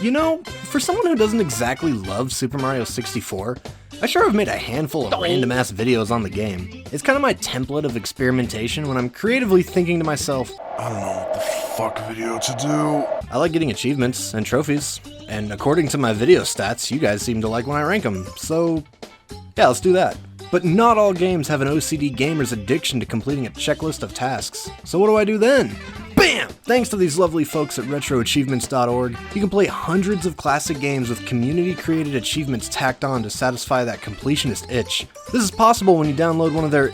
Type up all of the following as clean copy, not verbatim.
You know, for someone who doesn't exactly love Super Mario 64, I sure have made a handful of random-ass videos on the game. It's kind of my template of experimentation when I'm creatively thinking to myself, I don't know what the fuck video to do. I like getting achievements and trophies, and according to my video stats, you guys seem to like when I rank them, so yeah, let's do that. But not all games have an OCD gamer's addiction to completing a checklist of tasks, so what do I do then? BAM! Thanks to these lovely folks at retroachievements.org, you can play hundreds of classic games with community-created achievements tacked on to satisfy that completionist itch. This is possible when you download one of their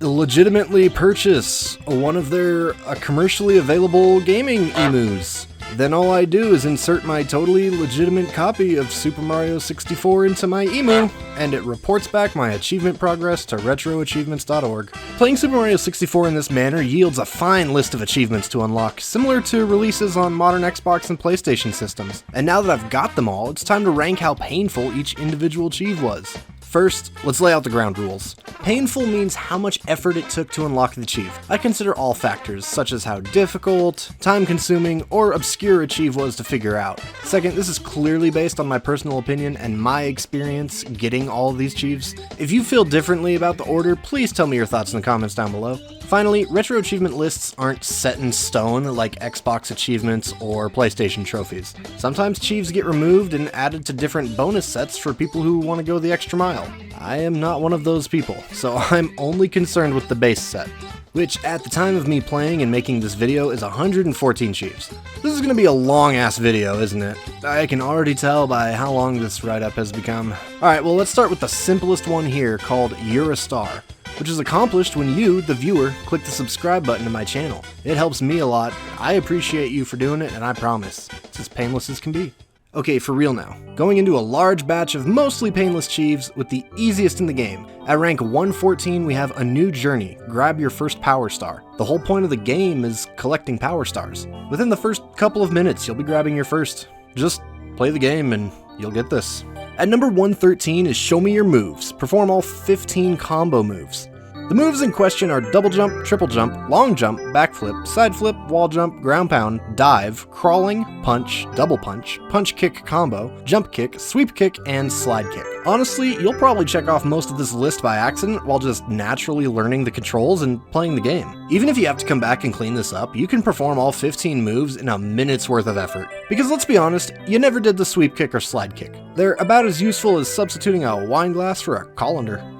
legitimately purchase one of their commercially available gaming emus. Then all I do is insert my totally legitimate copy of Super Mario 64 into my emu, and it reports back my achievement progress to retroachievements.org. Playing Super Mario 64 in this manner yields a fine list of achievements to unlock, similar to releases on modern Xbox and PlayStation systems. And now that I've got them all, it's time to rank how painful each individual achieve was. First, let's lay out the ground rules. Painful means how much effort it took to unlock the achieve. I consider all factors, such as how difficult, time-consuming, or obscure achieve was to figure out. Second, this is clearly based on my personal opinion and my experience getting all of these achieves. If you feel differently about the order, please tell me your thoughts in the comments down below. Finally, retro achievement lists aren't set in stone like Xbox achievements or PlayStation trophies. Sometimes achieves get removed and added to different bonus sets for people who want to go the extra mile. I am not one of those people, so I'm only concerned with the base set, which at the time of me playing and making this video is 114 achieves. This is going to be a long ass video, isn't it? I can already tell by how long this write-up has become. Alright, well let's start with the simplest one here called You're a Star, which is accomplished when you, the viewer, click the subscribe button to my channel. It helps me a lot. I appreciate you for doing it, and I promise, it's as painless as can be. Okay, for real now. Going into a large batch of mostly painless achieves with the easiest in the game. At rank 114, we have a new journey, grab your first power star. The whole point of the game is collecting power stars. Within the first couple of minutes, you'll be grabbing your first. Just play the game and you'll get this. At number 113 is Show Me Your Moves. Perform all 15 combo moves. The moves in question are double jump, triple jump, long jump, backflip, side flip, wall jump, ground pound, dive, crawling, punch, double punch, punch kick combo, jump kick, sweep kick, and slide kick. Honestly, you'll probably check off most of this list by accident while just naturally learning the controls and playing the game. Even if you have to come back and clean this up, you can perform all 15 moves in a minute's worth of effort. Because let's be honest, you never did the sweep kick or slide kick. They're about as useful as substituting a wine glass for a colander.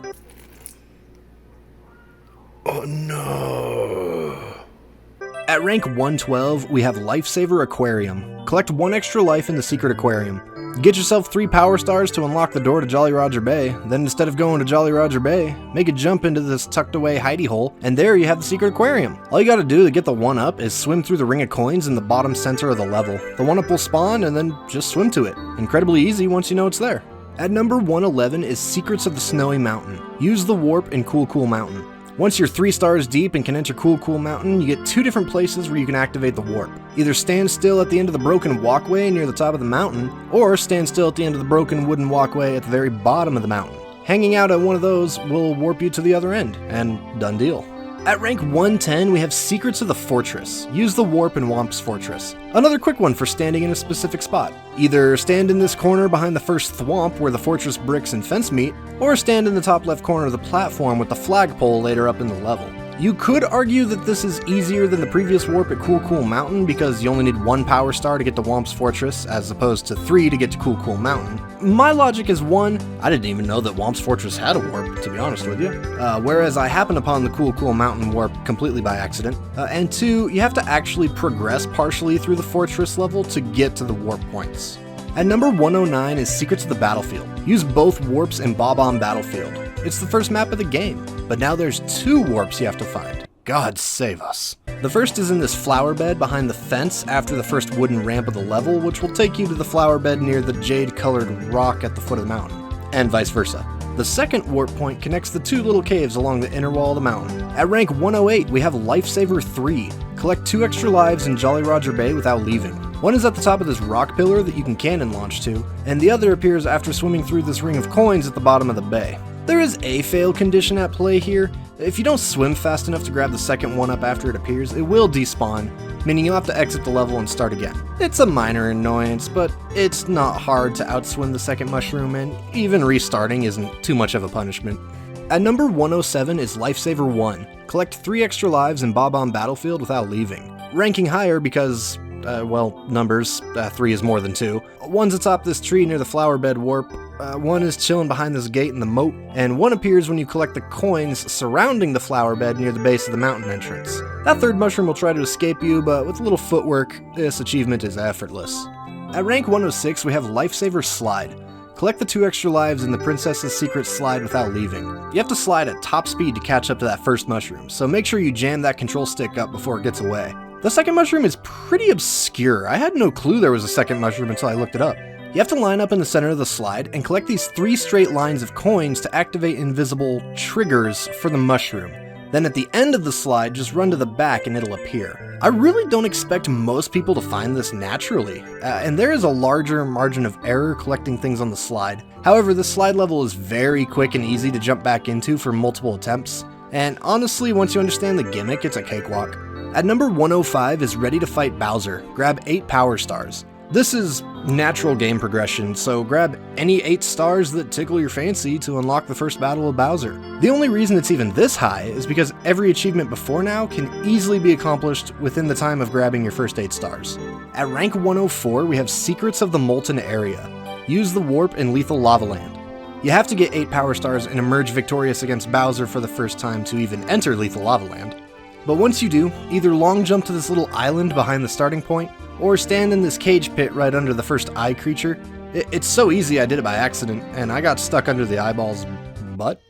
Oh no. At rank 112, we have Lifesaver Aquarium. Collect 1 extra life in the secret aquarium. Get yourself 3 power stars to unlock the door to Jolly Roger Bay, then instead of going to Jolly Roger Bay, make a jump into this tucked away hidey hole, and there you have the secret aquarium. All you gotta do to get the 1-up is swim through the ring of coins in the bottom center of the level. The 1-up will spawn, and then just swim to it. Incredibly easy once you know it's there. At number 111 is Secrets of the Snowy Mountain. Use the warp in Cool Mountain. Once you're 3 stars deep and can enter Cool Mountain, you get 2 different places where you can activate the warp. Either stand still at the end of the broken walkway near the top of the mountain, or stand still at the end of the broken wooden walkway at the very bottom of the mountain. Hanging out at one of those will warp you to the other end, and done deal. At rank 110, we have Secrets of the Fortress. Use the warp in Whomp's Fortress. Another quick one for standing in a specific spot. Either stand in this corner behind the first thwomp where the fortress bricks and fence meet, or stand in the top left corner of the platform with the flagpole later up in the level. You could argue that this is easier than the previous warp at Cool Mountain because you only need 1 power star to get to Whomp's Fortress as opposed to 3 to get to Cool Mountain. My logic is 1, I didn't even know that Whomp's Fortress had a warp, to be honest with you. Whereas I happened upon the Cool Mountain warp completely by accident. And 2, you have to actually progress partially through the fortress level to get to the warp points. At number 109 is Secrets of the Battlefield. Use both warps in Bob-omb Battlefield. It's the first map of the game, but now there's 2 warps you have to find. God save us. The first is in this flower bed behind the fence after the first wooden ramp of the level, which will take you to the flower bed near the jade-colored rock at the foot of the mountain, and vice versa. The second warp point connects the 2 little caves along the inner wall of the mountain. At rank 108, we have Lifesaver III. Collect 2 extra lives in Jolly Roger Bay without leaving. One is at the top of this rock pillar that you can cannon launch to, and the other appears after swimming through this ring of coins at the bottom of the bay. There is a fail condition at play here. If you don't swim fast enough to grab the second 1-up after it appears, it will despawn, meaning you'll have to exit the level and start again. It's a minor annoyance, but it's not hard to outswim the second mushroom, and even restarting isn't too much of a punishment. At number 107 is Lifesaver I. Collect 3 extra lives in Bob-omb Battlefield without leaving. Ranking higher because, numbers, 3 is more than 2. One's atop this tree near the flower bed warp, one is chilling behind this gate in the moat, and one appears when you collect the coins surrounding the flower bed near the base of the mountain entrance. That third mushroom will try to escape you, but with a little footwork, this achievement is effortless. At rank 106, we have Lifesaver Slide. Collect the 2 extra lives in the Princess's Secret Slide without leaving. You have to slide at top speed to catch up to that first mushroom, so make sure you jam that control stick up before it gets away. The second mushroom is pretty obscure. I had no clue there was a second mushroom until I looked it up. You have to line up in the center of the slide and collect these 3 straight lines of coins to activate invisible triggers for the mushroom. Then at the end of the slide, just run to the back and it'll appear. I really don't expect most people to find this naturally, and there is a larger margin of error collecting things on the slide. However, this slide level is very quick and easy to jump back into for multiple attempts, and honestly, once you understand the gimmick, it's a cakewalk. At number 105 is Ready to Fight Bowser. Grab 8 power stars. This is natural game progression, so grab any 8 stars that tickle your fancy to unlock the first battle with Bowser. The only reason it's even this high is because every achievement before now can easily be accomplished within the time of grabbing your first 8 stars. At rank 104, we have Secrets of the Molten area. Use the warp in Lethal Lava Land. You have to get 8 power stars and emerge victorious against Bowser for the first time to even enter Lethal Lava Land. But once you do, either long jump to this little island behind the starting point, or stand in this cage pit right under the first eye creature. It's so easy I did it by accident, and I got stuck under the eyeball's butt.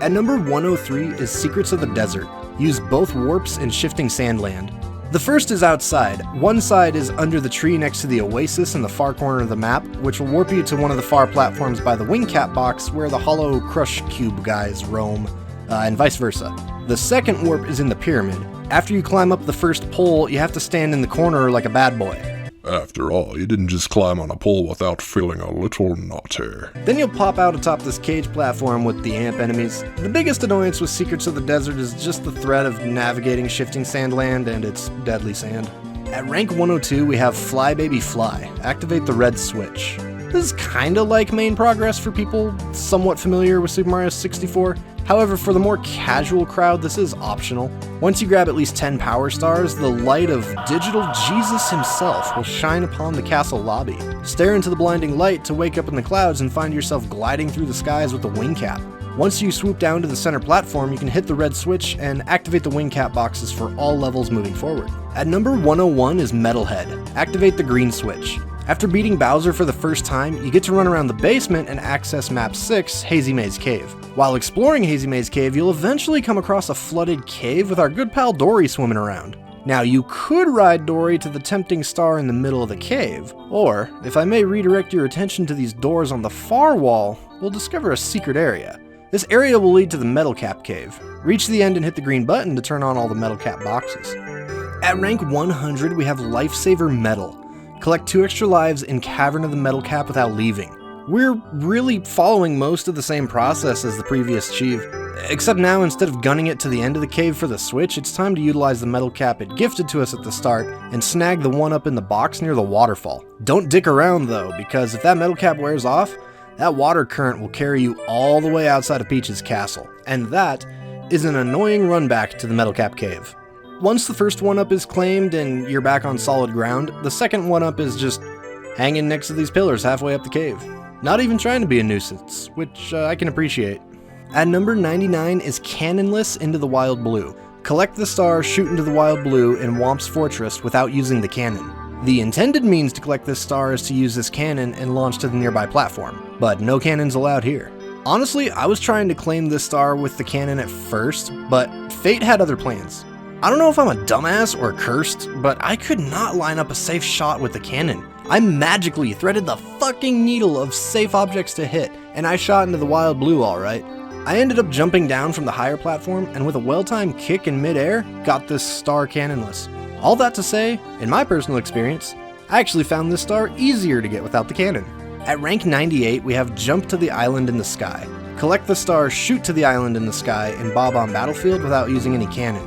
At number 103 is Secrets of the Desert. Use both warps in Shifting Sandland. The first is outside. One side is under the tree next to the oasis in the far corner of the map, which will warp you to one of the far platforms by the wing cap box where the hollow crush cube guys roam, and vice versa. The second warp is in the pyramid. After you climb up the first pole, you have to stand in the corner like a bad boy. After all, you didn't just climb on a pole without feeling a little naughty. Then you'll pop out atop this cage platform with the amp enemies. The biggest annoyance with Secrets of the Desert is just the threat of navigating Shifting Sandland and its deadly sand. At rank 102, we have Fly Baby Fly. Activate the red switch. This is kinda like main progress for people somewhat familiar with Super Mario 64. However, for the more casual crowd, this is optional. Once you grab at least 10 power stars, the light of digital Jesus himself will shine upon the castle lobby. Stare into the blinding light to wake up in the clouds and find yourself gliding through the skies with the wing cap. Once you swoop down to the center platform, you can hit the red switch and activate the wing cap boxes for all levels moving forward. At number 101 is Metalhead. Activate the green switch. After beating Bowser for the first time, you get to run around the basement and access Map 6, Hazy Maze Cave. While exploring Hazy Maze Cave, you'll eventually come across a flooded cave with our good pal Dory swimming around. Now, you could ride Dory to the tempting star in the middle of the cave, or, if I may redirect your attention to these doors on the far wall, we'll discover a secret area. This area will lead to the Metal Cap Cave. Reach the end and hit the green button to turn on all the Metal Cap boxes. At rank 100, we have Lifesaver Metal. Collect 2 extra lives in Cavern of the Metal Cap without leaving. We're really following most of the same process as the previous achieve, except now instead of gunning it to the end of the cave for the switch, it's time to utilize the metal cap it gifted to us at the start and snag the one up in the box near the waterfall. Don't dick around though, because if that metal cap wears off, that water current will carry you all the way outside of Peach's castle, and that is an annoying run back to the Metal Cap Cave. Once the first one-up is claimed and you're back on solid ground, the second one-up is just hanging next to these pillars halfway up the cave. Not even trying to be a nuisance, which I can appreciate. At number 99 is Cannonless into the Wild Blue. Collect the star, shoot into the Wild Blue in Whomp's Fortress without using the cannon. The intended means to collect this star is to use this cannon and launch to the nearby platform, but no cannons allowed here. Honestly, I was trying to claim this star with the cannon at first, but fate had other plans. I don't know if I'm a dumbass or cursed, but I could not line up a safe shot with the cannon. I magically threaded the fucking needle of safe objects to hit, and I shot into the Wild Blue alright. I ended up jumping down from the higher platform, and with a well-timed kick in midair, got this star cannonless. All that to say, in my personal experience, I actually found this star easier to get without the cannon. At rank 98, we have Jump to the Island in the Sky. Collect the star, shoot to the island in the sky in Bob-omb Battlefield without using any cannon.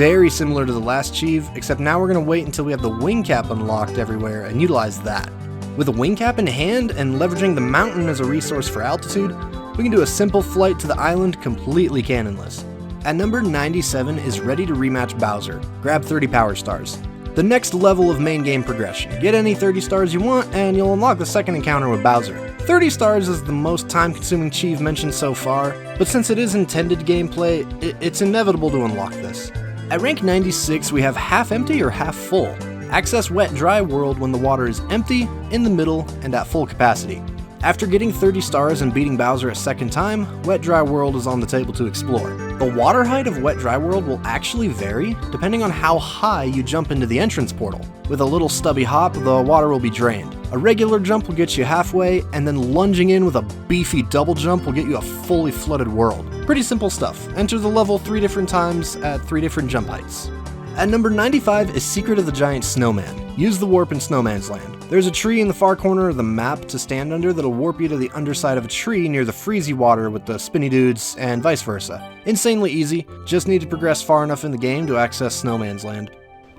very similar to the last achieve, except now we're going to wait until we have the wing cap unlocked everywhere and utilize that. With a wing cap in hand and leveraging the mountain as a resource for altitude, we can do a simple flight to the island completely cannonless. At number 97 is Ready to Rematch Bowser. Grab 30 power stars. The next level of main game progression. Get any 30 stars you want and you'll unlock the second encounter with Bowser. 30 stars is the most time-consuming achieve mentioned so far, but since it is intended gameplay, it's inevitable to unlock this. At rank 96 we have Half Empty or Half Full. Access Wet Dry World when the water is empty, in the middle, and at full capacity. After getting 30 stars and beating Bowser a second time, Wet Dry World is on the table to explore. The water height of Wet Dry World will actually vary depending on how high you jump into the entrance portal. With a little stubby hop, the water will be drained. A regular jump will get you halfway, and then lunging in with a beefy double jump will get you a fully flooded world. Pretty simple stuff. Enter the level 3 different times at 3 different jump heights. At number 95 is Secret of the Giant Snowman. Use the warp in Snowman's Land. There's a tree in the far corner of the map to stand under that'll warp you to the underside of a tree near the freezy water with the spinny dudes, and vice versa. Insanely easy, just need to progress far enough in the game to access Snowman's Land.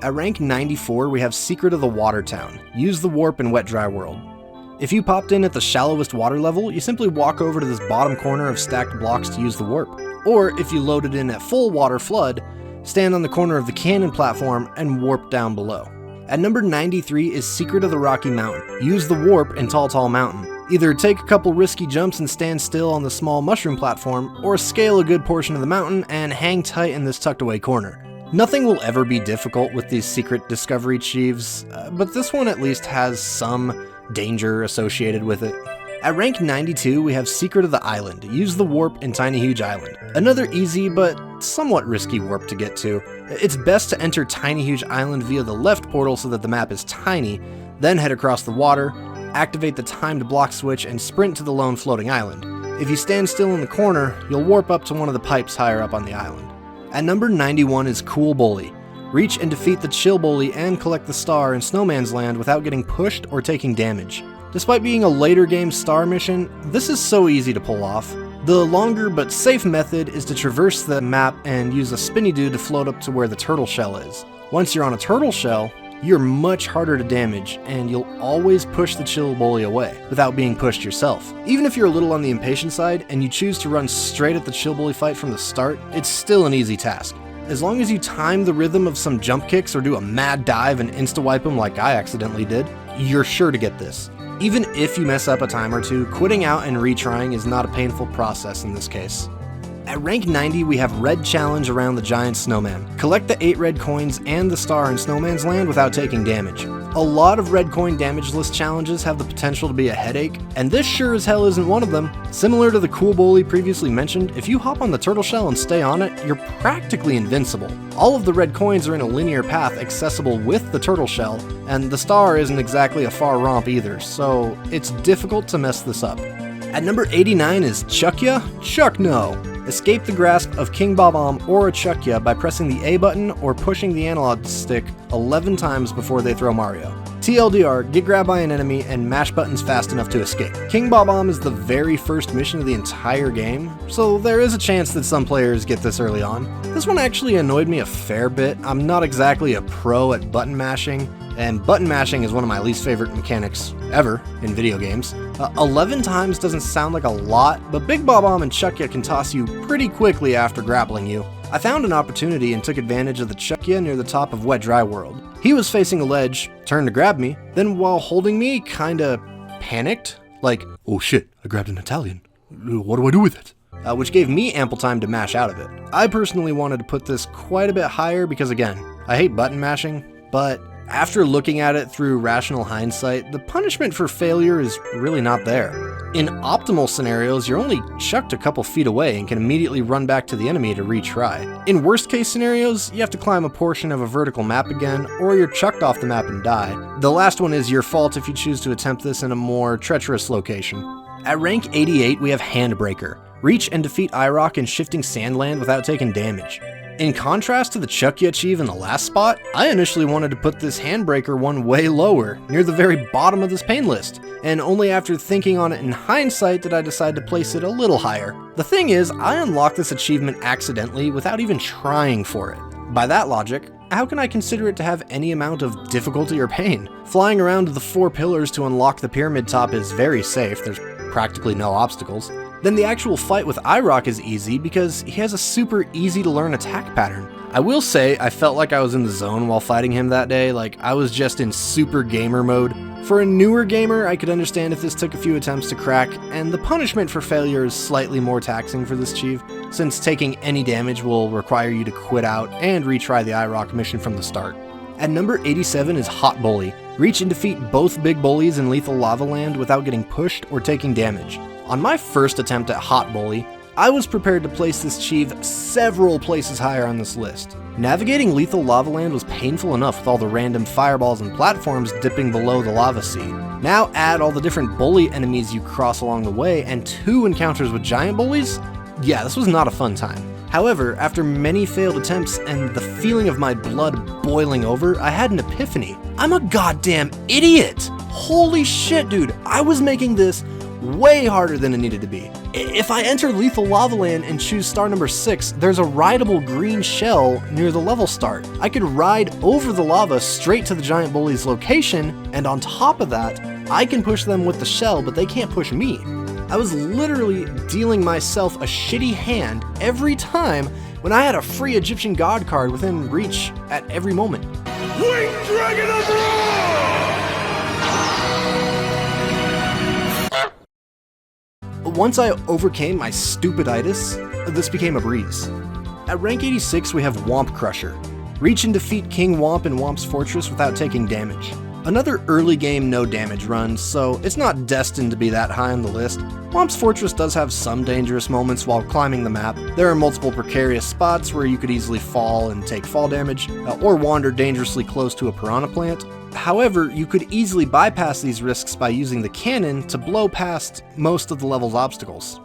At rank 94 we have Secret of the Water Town. Use the warp in Wet Dry World. If you popped in at the shallowest water level, you simply walk over to this bottom corner of stacked blocks to use the warp. Or if you loaded in at full water flood, stand on the corner of the cannon platform and warp down below. At number 93 is Secret of the Rocky Mountain. Use the warp in Tall Mountain. Either take a couple risky jumps and stand still on the small mushroom platform, or scale a good portion of the mountain and hang tight in this tucked away corner. Nothing will ever be difficult with these secret discovery achieves, but this one at least has some danger associated with it. At rank 92 we have Secret of the Island. Use the warp in Tiny Huge Island. Another easy but somewhat risky warp to get to. It's best to enter Tiny Huge Island via the left portal so that the map is tiny, then head across the water, activate the timed block switch and sprint to the lone floating island. If you stand still in the corner, you'll warp up to one of the pipes higher up on the island. At number 91 is Cool Bully. Reach and defeat the Chill Bully and collect the star in Snowman's Land without getting pushed or taking damage. Despite being a later game star mission, this is so easy to pull off. The longer but safe method is to traverse the map and use a spinny dude to float up to where the turtle shell is. Once you're on a turtle shell, you're much harder to damage, and you'll always push the Chill Bully away, without being pushed yourself. Even if you're a little on the impatient side, and you choose to run straight at the Chill Bully fight from the start, it's still an easy task. As long as you time the rhythm of some jump kicks or do a mad dive and insta-wipe him like I accidentally did, you're sure to get this. Even if you mess up a time or two, quitting out and retrying is not a painful process in this case. At rank 90 we have Red Challenge around the Giant Snowman. Collect the 8 red coins and the star in Snowman's Land without taking damage. A lot of red coin damage list challenges have the potential to be a headache, and this sure as hell isn't one of them. Similar to the Cool Bully previously mentioned, if you hop on the turtle shell and stay on it, you're practically invincible. All of the red coins are in a linear path accessible with the turtle shell, and the star isn't exactly a far romp either, so it's difficult to mess this up. At number 89 is Chuckya, Chuchno. Escape the grasp of King Bob-omb or a Chuckya by pressing the A button or pushing the analog stick 11 times before they throw Mario. TLDR, get grabbed by an enemy and mash buttons fast enough to escape. King Bob-omb is the very first mission of the entire game, so there is a chance that some players get this early on. This one actually annoyed me a fair bit. I'm not exactly a pro at button mashing, and button mashing is one of my least favorite mechanics ever in video games. 11 times doesn't sound like a lot, but Big Bob-omb and Chuckya can toss you pretty quickly after grappling you. I found an opportunity and took advantage of the Chuckya near the top of Wet Dry World. He was facing a ledge, turned to grab me, then while holding me, kinda panicked, like, oh shit, I grabbed an Italian. What do I do with it? Which gave me ample time to mash out of it. I personally wanted to put this quite a bit higher because again, I hate button mashing, but after looking at it through rational hindsight, the punishment for failure is really not there. In optimal scenarios, you're only chucked a couple feet away and can immediately run back to the enemy to retry. In worst case scenarios, you have to climb a portion of a vertical map again, or you're chucked off the map and die. The last one is your fault if you choose to attempt this in a more treacherous location. At rank 88, we have Handbreaker. Reach and defeat IROC in shifting sandland without taking damage. In contrast to the Chuckya achieve in the last spot, I initially wanted to put this Handbreaker one way lower, near the very bottom of this pain list, and only after thinking on it in hindsight did I decide to place it a little higher. The thing is, I unlocked this achievement accidentally without even trying for it. By that logic, how can I consider it to have any amount of difficulty or pain? Flying around the 4 pillars to unlock the pyramid top is very safe, there's practically no obstacles. Then the actual fight with IROC is easy because he has a super easy to learn attack pattern. I will say I felt like I was in the zone while fighting him that day, like I was just in super gamer mode. For a newer gamer, I could understand if this took a few attempts to crack, and the punishment for failure is slightly more taxing for this chief, since taking any damage will require you to quit out and retry the IROC mission from the start. At number 87 is Hot Bully. Reach and defeat both big bullies in Lethal Lava Land without getting pushed or taking damage. On my first attempt at Hot Bully, I was prepared to place this chief several places higher on this list. Navigating Lethal Lava Land was painful enough with all the random fireballs and platforms dipping below the lava sea. Now add all the different bully enemies you cross along the way and 2 encounters with giant bullies? Yeah, this was not a fun time. However, after many failed attempts and the feeling of my blood boiling over, I had an epiphany. I'm a goddamn idiot! Holy shit, dude, I was making this way harder than it needed to be. If I enter Lethal Lava Land and choose star number 6, there's a rideable green shell near the level start. I could ride over the lava straight to the giant bully's location, and on top of that, I can push them with the shell, but they can't push me. I was literally dealing myself a shitty hand every time when I had a free Egyptian god card within reach at every moment. Winged Dragon of Ra! Once I overcame my stupiditis, this became a breeze. At rank 86 we have Whomp Crusher. Reach and defeat King Whomp in Whomp's fortress without taking damage. Another early game no damage run, so it's not destined to be that high on the list. Whomp's fortress does have some dangerous moments while climbing the map. There are multiple precarious spots where you could easily fall and take fall damage, or wander dangerously close to a piranha plant. However, you could easily bypass these risks by using the cannon to blow past most of the level's obstacles.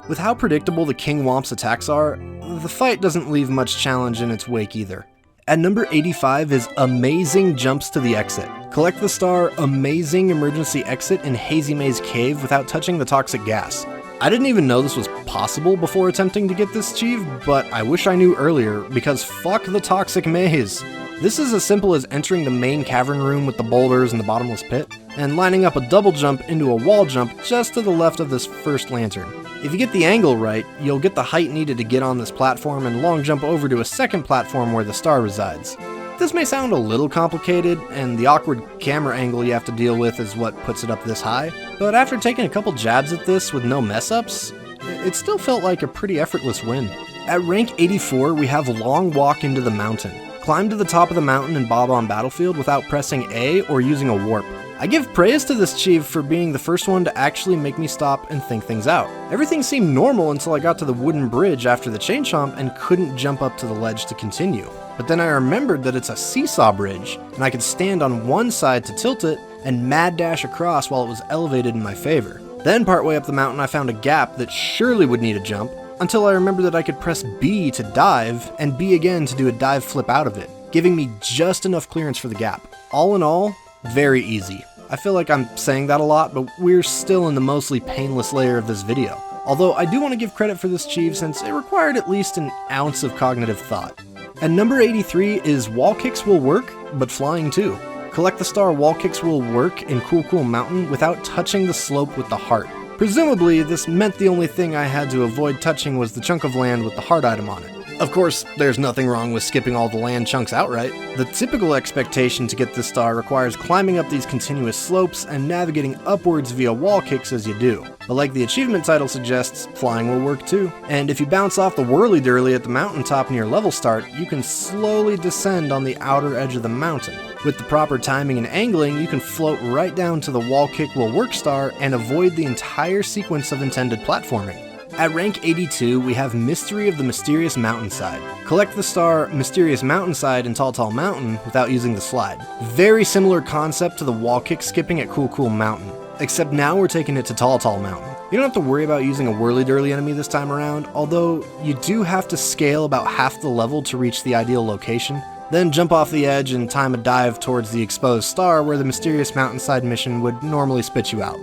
With how predictable the King Whomp's attacks are, the fight doesn't leave much challenge in its wake either. At number 85 is Amazing Jumps to the Exit. Collect the star Amazing Emergency Exit in Hazy Maze Cave without touching the toxic gas. I didn't even know this was possible before attempting to get this achieved, but I wish I knew earlier, because fuck the toxic maze. This is as simple as entering the main cavern room with the boulders and the bottomless pit, and lining up a double jump into a wall jump just to the left of this first lantern. If you get the angle right, you'll get the height needed to get on this platform and long jump over to a second platform where the star resides. This may sound a little complicated, and the awkward camera angle you have to deal with is what puts it up this high, but after taking a couple jabs at this with no mess-ups, it still felt like a pretty effortless win. At rank 84, we have Long Walk into the Mountain. Climb to the top of the mountain in Bob-omb Battlefield without pressing A or using a warp. I give praise to this chief for being the first one to actually make me stop and think things out. Everything seemed normal until I got to the wooden bridge after the chain chomp and couldn't jump up to the ledge to continue. But then I remembered that it's a seesaw bridge, and I could stand on one side to tilt it and mad dash across while it was elevated in my favor. Then partway up the mountain I found a gap that surely would need a jump, until I remembered that I could press B to dive, and B again to do a dive flip out of it, giving me just enough clearance for the gap. All in all, very easy. I feel like I'm saying that a lot, but we're still in the mostly painless layer of this video. Although I do want to give credit for this achieve since it required at least an ounce of cognitive thought. At number 83 is Wall Kicks Will Work, but Flying too. Collect the star Wall Kicks Will Work in Cool Mountain without touching the slope with the heart. Presumably, this meant the only thing I had to avoid touching was the chunk of land with the heart item on it. Of course, there's nothing wrong with skipping all the land chunks outright. The typical expectation to get this star requires climbing up these continuous slopes and navigating upwards via wall kicks as you do. But like the achievement title suggests, flying will work too. And if you bounce off the whirly-dirly at the mountaintop near level start, you can slowly descend on the outer edge of the mountain. With the proper timing and angling, you can float right down to the Wall Kick Will Work star and avoid the entire sequence of intended platforming. At rank 82, we have Mystery of the Mysterious Mountainside. Collect the star Mysterious Mountainside in Tall Mountain without using the slide. Very similar concept to the wall kick skipping at Cool Mountain, except now we're taking it to Tall Mountain. You don't have to worry about using a whirly-dirly enemy this time around, although you do have to scale about half the level to reach the ideal location. Then jump off the edge and time a dive towards the exposed star where the Mysterious Mountainside mission would normally spit you out.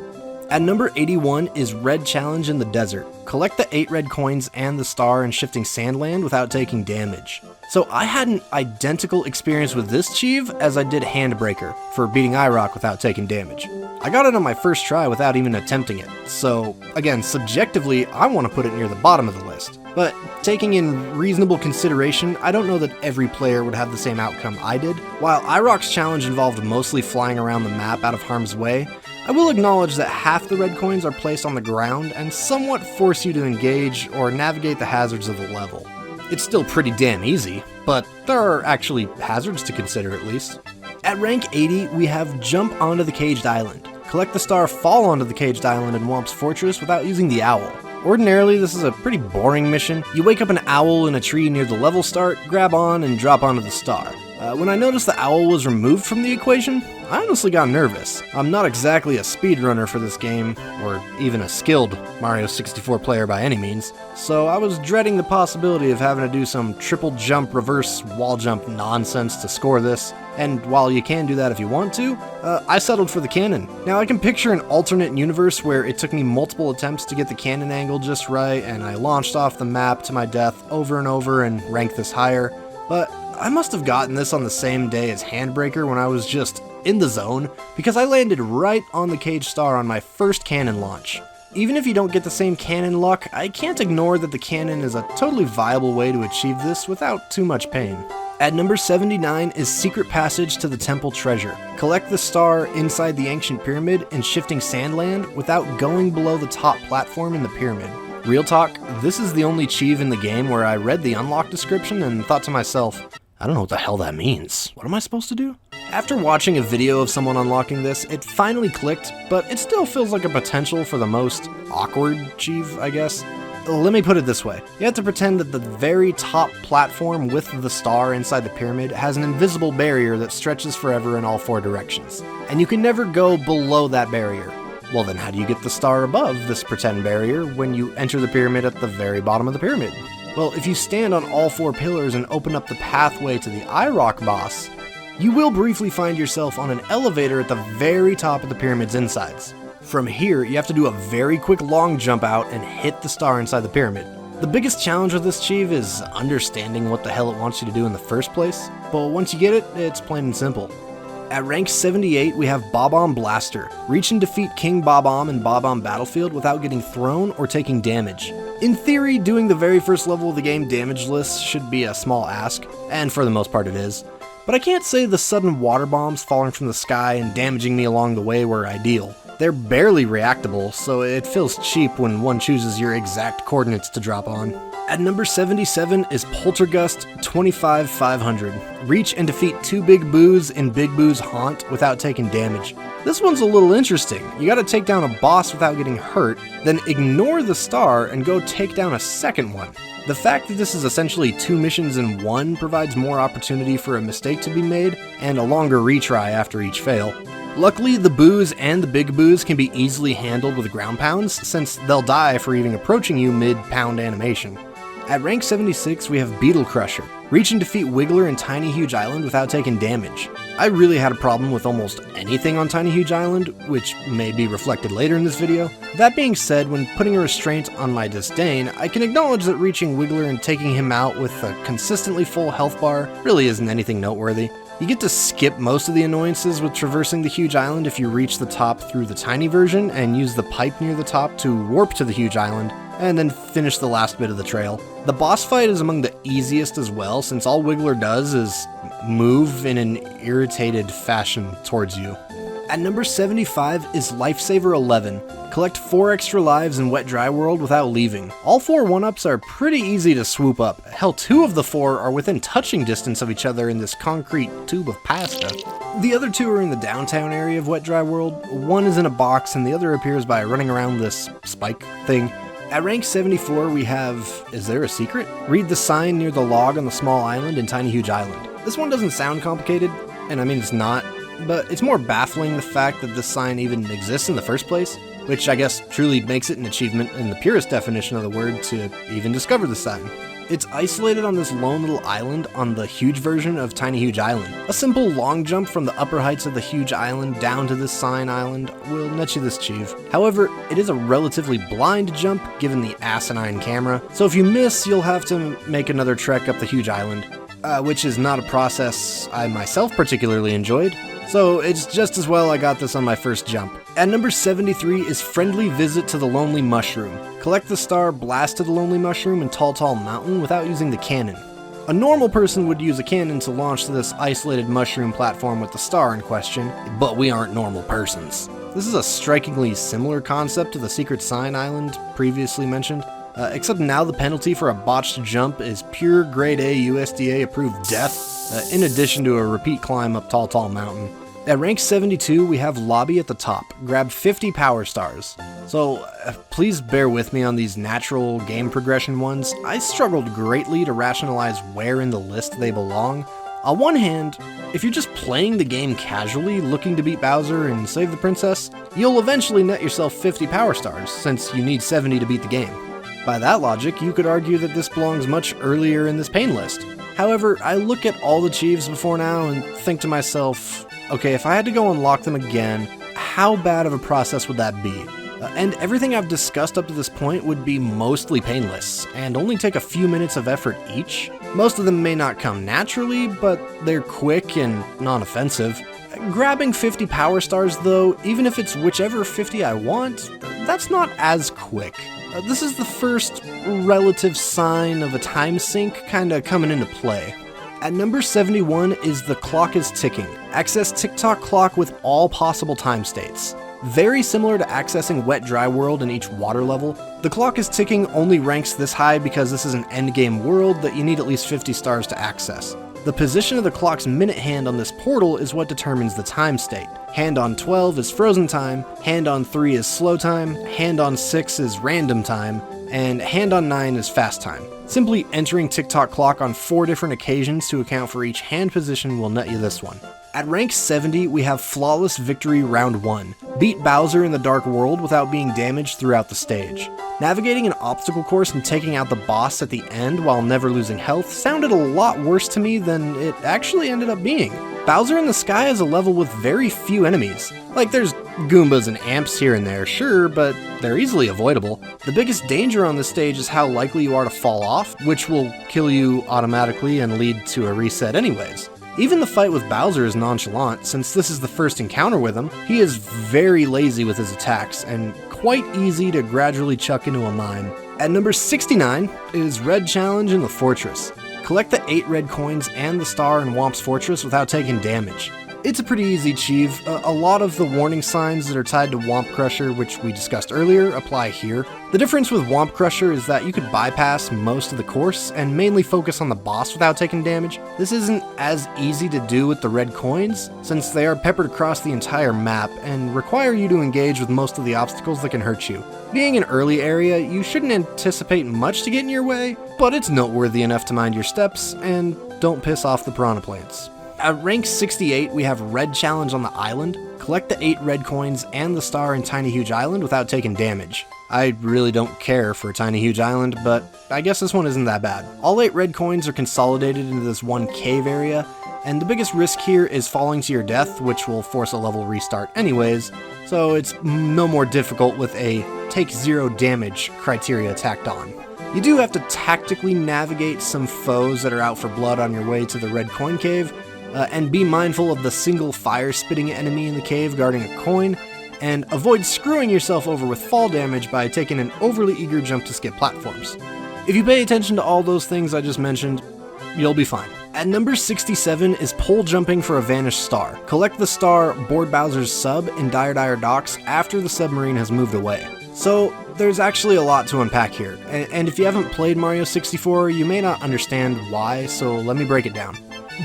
At number 81 is Red Challenge in the Desert. Collect the 8 red coins and the star in shifting sandland without taking damage. So I had an identical experience with this achieve as I did Handbreaker for beating iRock without taking damage. I got it on my first try without even attempting it, so again, subjectively, I want to put it near the bottom of the list. But taking in reasonable consideration, I don't know that every player would have the same outcome I did. While iRock's challenge involved mostly flying around the map out of harm's way, I will acknowledge that half the red coins are placed on the ground and somewhat force you to engage or navigate the hazards of the level. It's still pretty damn easy, but there are actually hazards to consider at least. At rank 80, we have Jump Onto the Caged Island. Collect the star Fall Onto the Caged Island in Whomp's Fortress without using the owl. Ordinarily, this is a pretty boring mission. You wake up an owl in a tree near the level start, grab on, and drop onto the star. When I noticed the owl was removed from the equation, I honestly got nervous. I'm not exactly a speedrunner for this game, or even a skilled Mario 64 player by any means, so I was dreading the possibility of having to do some triple jump, reverse wall jump nonsense to score this, and while you can do that if you want to, I settled for the cannon. Now I can picture an alternate universe where it took me multiple attempts to get the cannon angle just right, and I launched off the map to my death over and over and ranked this higher, but I must have gotten this on the same day as Handbreaker when I was just in the zone, because I landed right on the cage star on my first cannon launch. Even if you don't get the same cannon luck, I can't ignore that the cannon is a totally viable way to achieve this without too much pain. At number 79 is Secret Passage to the Temple Treasure. Collect the star inside the ancient pyramid in shifting sandland without going below the top platform in the pyramid. Real talk, this is the only achieve in the game where I read the unlock description and thought to myself, I don't know what the hell that means. What am I supposed to do? After watching a video of someone unlocking this, it finally clicked, but it still feels like a potential for the most awkward achieve, I guess. Let me put it this way. You have to pretend that the very top platform with the star inside the pyramid has an invisible barrier that stretches forever in all 4 directions, and you can never go below that barrier. Well then, how do you get the star above this pretend barrier when you enter the pyramid at the very bottom of the pyramid? Well, if you stand on all 4 pillars and open up the pathway to the iRock boss, you will briefly find yourself on an elevator at the very top of the pyramid's insides. From here, you have to do a very quick long jump out and hit the star inside the pyramid. The biggest challenge with this achieve is understanding what the hell it wants you to do in the first place, but once you get it, it's plain and simple. At rank 78, we have Bob-omb Blaster. Reach and defeat King Bob-omb in Bob-omb Battlefield without getting thrown or taking damage. In theory, doing the very first level of the game damageless should be a small ask, and for the most part it is. But I can't say the sudden water bombs falling from the sky and damaging me along the way were ideal. They're barely reactable, so it feels cheap when one chooses your exact coordinates to drop on. At number 77 is Poltergust 25500. Reach and defeat 2 Big Boos in Big Boo's Haunt without taking damage. This one's a little interesting. You gotta take down a boss without getting hurt, then ignore the star and go take down a second one. The fact that this is essentially 2 missions in one provides more opportunity for a mistake to be made, and a longer retry after each fail. Luckily, the boos and the big boos can be easily handled with ground pounds, since they'll die for even approaching you mid-pound animation. At rank 76, we have Beetle Crusher. Reach and defeat Wiggler in Tiny Huge Island without taking damage. I really had a problem with almost anything on Tiny Huge Island, which may be reflected later in this video. That being said, when putting a restraint on my disdain, I can acknowledge that reaching Wiggler and taking him out with a consistently full health bar really isn't anything noteworthy. You get to skip most of the annoyances with traversing the huge island if you reach the top through the tiny version and use the pipe near the top to warp to the huge island, and then finish the last bit of the trail. The boss fight is among the easiest as well, since all Wiggler does is move in an irritated fashion towards you. At number 75 is Lifesaver XI. Collect 4 extra lives in Wet Dry World without leaving. All 4 1-ups are pretty easy to swoop up. Hell, 2 of the 4 are within touching distance of each other in this concrete tube of pasta. The other 2 are in the downtown area of Wet Dry World. One is in a box and the other appears by running around this spike thing. At rank 74 we have, is there a secret? Read the sign near the log on the small island in Tiny Huge Island. This one doesn't sound complicated, and I mean it's not, but it's more baffling the fact that this sign even exists in the first place, which I guess truly makes it an achievement in the purest definition of the word to even discover the sign. It's isolated on this lone little island on the huge version of Tiny Huge Island. A simple long jump from the upper heights of the huge island down to this sign island will net you this achieve. However, it is a relatively blind jump given the asinine camera, so if you miss, you'll have to make another trek up the huge island, which is not a process I myself particularly enjoyed. So it's just as well I got this on my first jump. At number 73 is Friendly Visit to the Lonely Mushroom. Collect the star, blast to the Lonely Mushroom and Tall Mountain without using the cannon. A normal person would use a cannon to launch to this isolated mushroom platform with the star in question, but we aren't normal persons. This is a strikingly similar concept to the Secret Sign Island previously mentioned, except now the penalty for a botched jump is pure grade A USDA approved death, in addition to a repeat climb up Tall Mountain. At rank 72, we have Lobby at the top. Grab 50 power stars. So please bear with me on these natural game progression ones. I struggled greatly to rationalize where in the list they belong. On one hand, if you're just playing the game casually, looking to beat Bowser and save the princess, you'll eventually net yourself 50 power stars, since you need 70 to beat the game. By that logic, you could argue that this belongs much earlier in this pain list. However, I look at all the Chieves before now and think to myself, okay, if I had to go unlock them again, how bad of a process would that be? And everything I've discussed up to this point would be mostly painless, and only take a few minutes of effort each. Most of them may not come naturally, but they're quick and non-offensive. Grabbing 50 power stars though, even if it's whichever 50 I want, that's not as quick. This is the first relative sign of a time sink kinda coming into play. At number 71 is The Clock is Ticking. Access TikTok clock with all possible time states. Very similar to accessing Wet Dry World in each water level, The Clock is Ticking only ranks this high because this is an endgame world that you need at least 50 stars to access. The position of the clock's minute hand on this portal is what determines the time state. Hand on 12 is frozen time, hand on 3 is slow time, hand on 6 is random time, and hand on 9 is fast time. Simply entering TikTok clock on 4 different occasions to account for each hand position will net you this one. At rank 70, we have Flawless Victory Round 1. Beat Bowser in the Dark World without being damaged throughout the stage. Navigating an obstacle course and taking out the boss at the end while never losing health sounded a lot worse to me than it actually ended up being. Bowser in the Sky is a level with very few enemies. Like, there's Goombas and Amps here and there, sure, but they're easily avoidable. The biggest danger on this stage is how likely you are to fall off, which will kill you automatically and lead to a reset anyways. Even the fight with Bowser is nonchalant, since this is the first encounter with him. He is very lazy with his attacks, and quite easy to gradually chuck into a mine. At number 69 is Red Challenge in the Fortress. Collect the 8 red coins and the star in Whomp's Fortress without taking damage. It's a pretty easy achieve. A lot of the warning signs that are tied to Whomp Crusher, which we discussed earlier, apply here. The difference with Whomp Crusher is that you could bypass most of the course and mainly focus on the boss without taking damage. This isn't as easy to do with the red coins, since they are peppered across the entire map and require you to engage with most of the obstacles that can hurt you. Being an early area, you shouldn't anticipate much to get in your way, but it's noteworthy enough to mind your steps and don't piss off the piranha plants. At rank 68, we have Red Challenge on the Island. Collect the 8 red coins and the star in Tiny Huge Island without taking damage. I really don't care for Tiny Huge Island, but I guess this one isn't that bad. All 8 red coins are consolidated into this one cave area, and the biggest risk here is falling to your death, which will force a level restart anyways, so it's no more difficult with a take 0 damage criteria tacked on. You do have to tactically navigate some foes that are out for blood on your way to the red coin cave, and be mindful of the single fire-spitting enemy in the cave guarding a coin, and avoid screwing yourself over with fall damage by taking an overly eager jump to skip platforms. If you pay attention to all those things I just mentioned, you'll be fine. At number 67 is Pole Jumping for a Vanished Star. Collect the star, board Bowser's sub in Dire Docks after the submarine has moved away. So, there's actually a lot to unpack here, and if you haven't played Mario 64, you may not understand why, so let me break it down.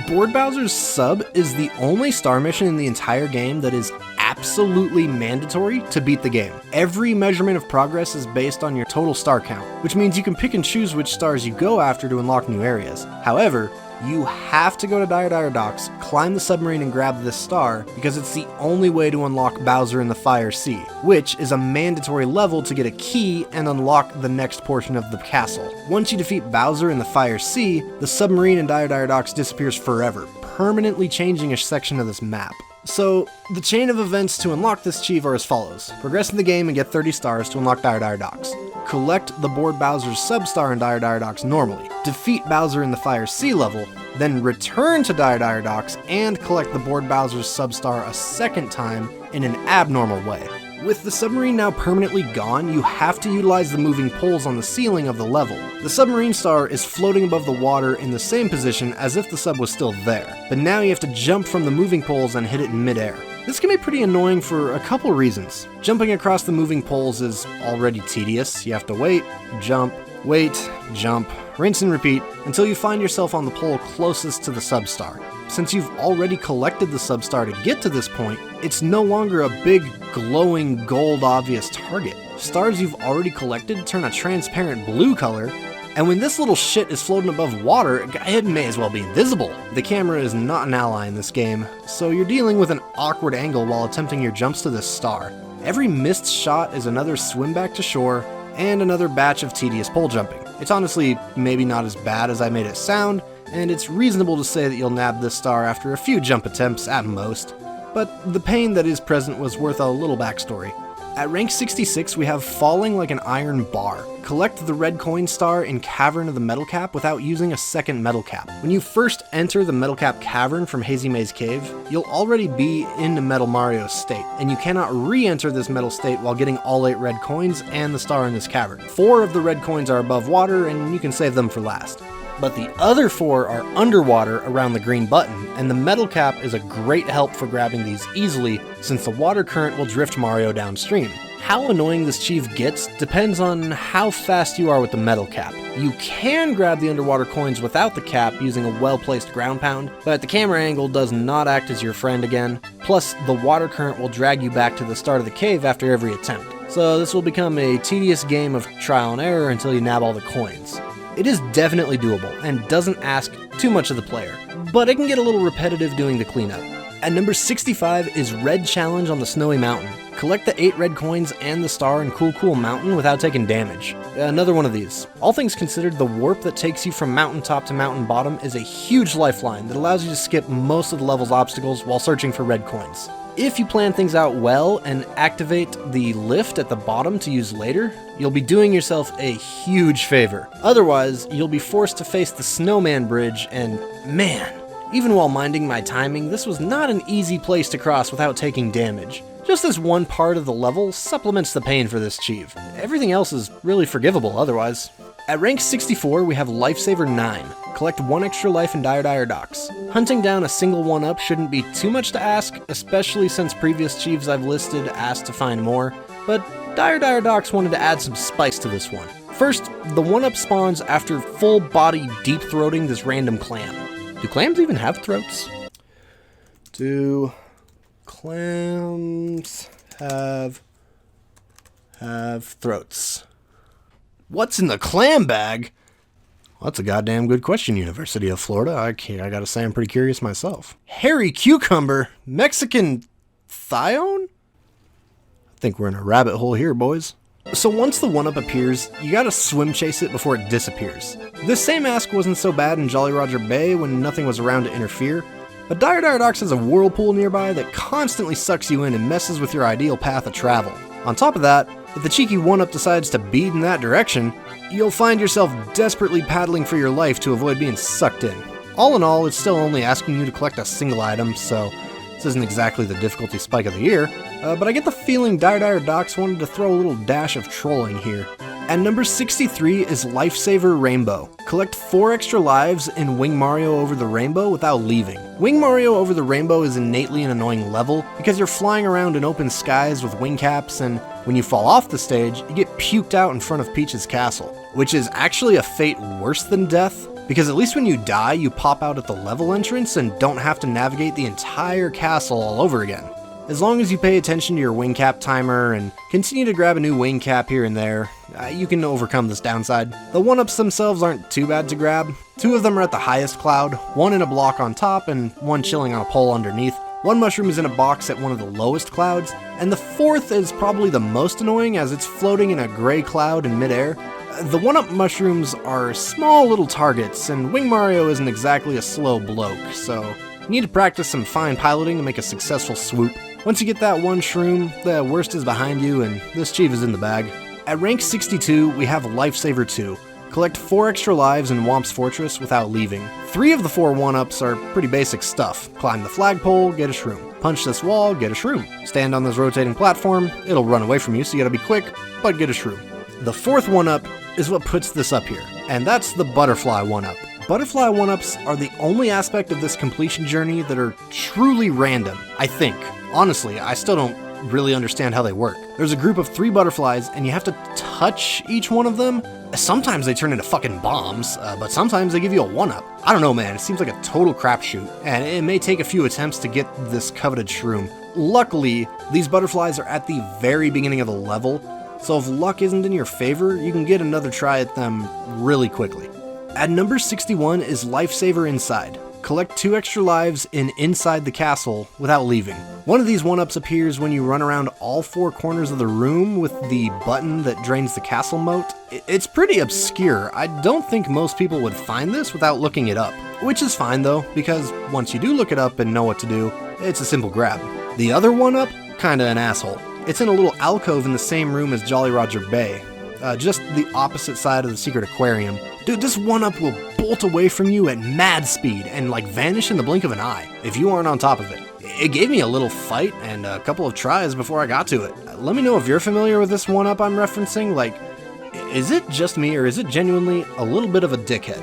Board Bowser's sub is the only star mission in the entire game that is absolutely mandatory to beat the game. Every measurement of progress is based on your total star count, which means you can pick and choose which stars you go after to unlock new areas. However, You have to go to Dire Docks, climb the submarine and grab this star, because it's the only way to unlock Bowser in the Fire Sea, which is a mandatory level to get a key and unlock the next portion of the castle. Once you defeat Bowser in the Fire Sea, the submarine in Dire Docks disappears forever, permanently changing a section of this map. So, the chain of events to unlock this achieve are as follows. Progress in the game and get 30 stars to unlock Dire Docks. Collect the board Bowser's substar in Dire Docks normally. Defeat Bowser in the Fire Sea level, then return to Dire Docks and collect the board Bowser's substar a second time in an abnormal way. With the submarine now permanently gone, you have to utilize the moving poles on the ceiling of the level. The submarine star is floating above the water in the same position as if the sub was still there, but now you have to jump from the moving poles and hit it in midair. This can be pretty annoying for a couple reasons. Jumping across the moving poles is already tedious. You have to wait, jump, rinse and repeat until you find yourself on the pole closest to the substar. Since you've already collected the substar to get to this point, it's no longer a big, glowing, gold obvious target. Stars you've already collected turn a transparent blue color, and when this little shit is floating above water, it may as well be invisible. The camera is not an ally in this game, so you're dealing with an awkward angle while attempting your jumps to this star. Every missed shot is another swim back to shore, and another batch of tedious pole jumping. It's honestly maybe not as bad as I made it sound, and it's reasonable to say that you'll nab this star after a few jump attempts at most, but the pain that is present was worth a little backstory. At rank 66, we have Falling Like an Iron Bar. Collect the red coin star in Cavern of the Metal Cap without using a second metal cap. When you first enter the Metal Cap Cavern from Hazy Maze Cave, you'll already be in the Metal Mario state, and you cannot re-enter this metal state while getting all 8 red coins and the star in this cavern. 4 of the red coins are above water, and you can save them for last. But the other 4 are underwater around the green button, and the metal cap is a great help for grabbing these easily since the water current will drift Mario downstream. How annoying this achieve gets depends on how fast you are with the metal cap. You can grab the underwater coins without the cap using a well-placed ground pound, but the camera angle does not act as your friend again, plus the water current will drag you back to the start of the cave after every attempt. So this will become a tedious game of trial and error until you nab all the coins. It is definitely doable, and doesn't ask too much of the player, but it can get a little repetitive doing the cleanup. At number 65 is Red Challenge on the Snowy Mountain. Collect the 8 red coins and the star in Cool Mountain without taking damage. Another one of these. All things considered, the warp that takes you from mountaintop to mountain bottom is a huge lifeline that allows you to skip most of the level's obstacles while searching for red coins. If you plan things out well and activate the lift at the bottom to use later, you'll be doing yourself a huge favor. Otherwise, you'll be forced to face the Snowman Bridge, and man, even while minding my timing, this was not an easy place to cross without taking damage. Just this one part of the level supplements the pain for this achieve. Everything else is really forgivable otherwise. At rank 64, we have Lifesaver IX. Collect 1 extra life in Dire Docks. Hunting down a single 1-up shouldn't be too much to ask, especially since previous achieves I've listed asked to find more, but Dire Docks wanted to add some spice to this one. First, the 1-up spawns after full body deep throating this random clam. Do clams even have throats? Do clams have throats? What's in the clam bag? Well, that's a goddamn good question, University of Florida. I gotta say I'm pretty curious myself. Hairy cucumber? Mexican thione? I think we're in a rabbit hole here, boys. So once the 1-up appears, you gotta swim chase it before it disappears. This same ask wasn't so bad in Jolly Roger Bay when nothing was around to interfere, but Dire Docks has a whirlpool nearby that constantly sucks you in and messes with your ideal path of travel. On top of that, if the cheeky 1-up decides to bead in that direction, you'll find yourself desperately paddling for your life to avoid being sucked in. All in all, it's still only asking you to collect a single item, so this isn't exactly the difficulty spike of the year, but I get the feeling Dire Docks wanted to throw a little dash of trolling here. At number 63 is Lifesaver Rainbow. Collect 4 extra lives in Wing Mario Over the Rainbow without leaving. Wing Mario Over the Rainbow is innately an annoying level because you're flying around in open skies with wing caps, and when you fall off the stage, you get puked out in front of Peach's castle, which is actually a fate worse than death, because at least when you die, you pop out at the level entrance and don't have to navigate the entire castle all over again. As long as you pay attention to your wing cap timer and continue to grab a new wing cap here and there, you can overcome this downside. The 1-ups themselves aren't too bad to grab. 2 of them are at the highest cloud, 1 in a block on top and 1 chilling on a pole underneath. 1 mushroom is in a box at one of the lowest clouds, and the 4th is probably the most annoying as it's floating in a gray cloud in midair. The 1-up mushrooms are small little targets, and Wing Mario isn't exactly a slow bloke, so you need to practice some fine piloting to make a successful swoop. Once you get that 1 shroom, the worst is behind you, and this chief is in the bag. At rank 62, we have Lifesaver II. Collect 4 extra lives in Whomp's Fortress without leaving. 3 of the 4 1-ups are pretty basic stuff. Climb the flagpole, get a shroom. Punch this wall, get a shroom. Stand on this rotating platform, it'll run away from you, so you gotta be quick, but get a shroom. The 4th 1-up is what puts this up here, and that's the Butterfly 1-up. Butterfly 1-ups are the only aspect of this completion journey that are truly random, I think. Honestly, I still don't really understand how they work. There's a group of 3 butterflies, and you have to touch each one of them. Sometimes they turn into fucking bombs, but sometimes they give you a 1-up. I don't know, man, it seems like a total crapshoot, and it may take a few attempts to get this coveted shroom. Luckily, these butterflies are at the very beginning of the level, so if luck isn't in your favor, you can get another try at them really quickly. At number 61 is Lifesaver Inside. Collect 2 extra lives in Inside the Castle without leaving. One of these 1-ups appears when you run around all 4 corners of the room with the button that drains the castle moat. It's pretty obscure. I don't think most people would find this without looking it up. Which is fine though, because once you do look it up and know what to do, it's a simple grab. The other 1-up? Kinda an asshole. It's in a little alcove in the same room as Jolly Roger Bay. Just the opposite side of the secret aquarium. Dude, this 1-up will bolt away from you at mad speed and like vanish in the blink of an eye if you aren't on top of it. It gave me a little fight and a couple of tries before I got to it. Let me know if you're familiar with this 1-up I'm referencing. Like, is it just me or is it genuinely a little bit of a dickhead?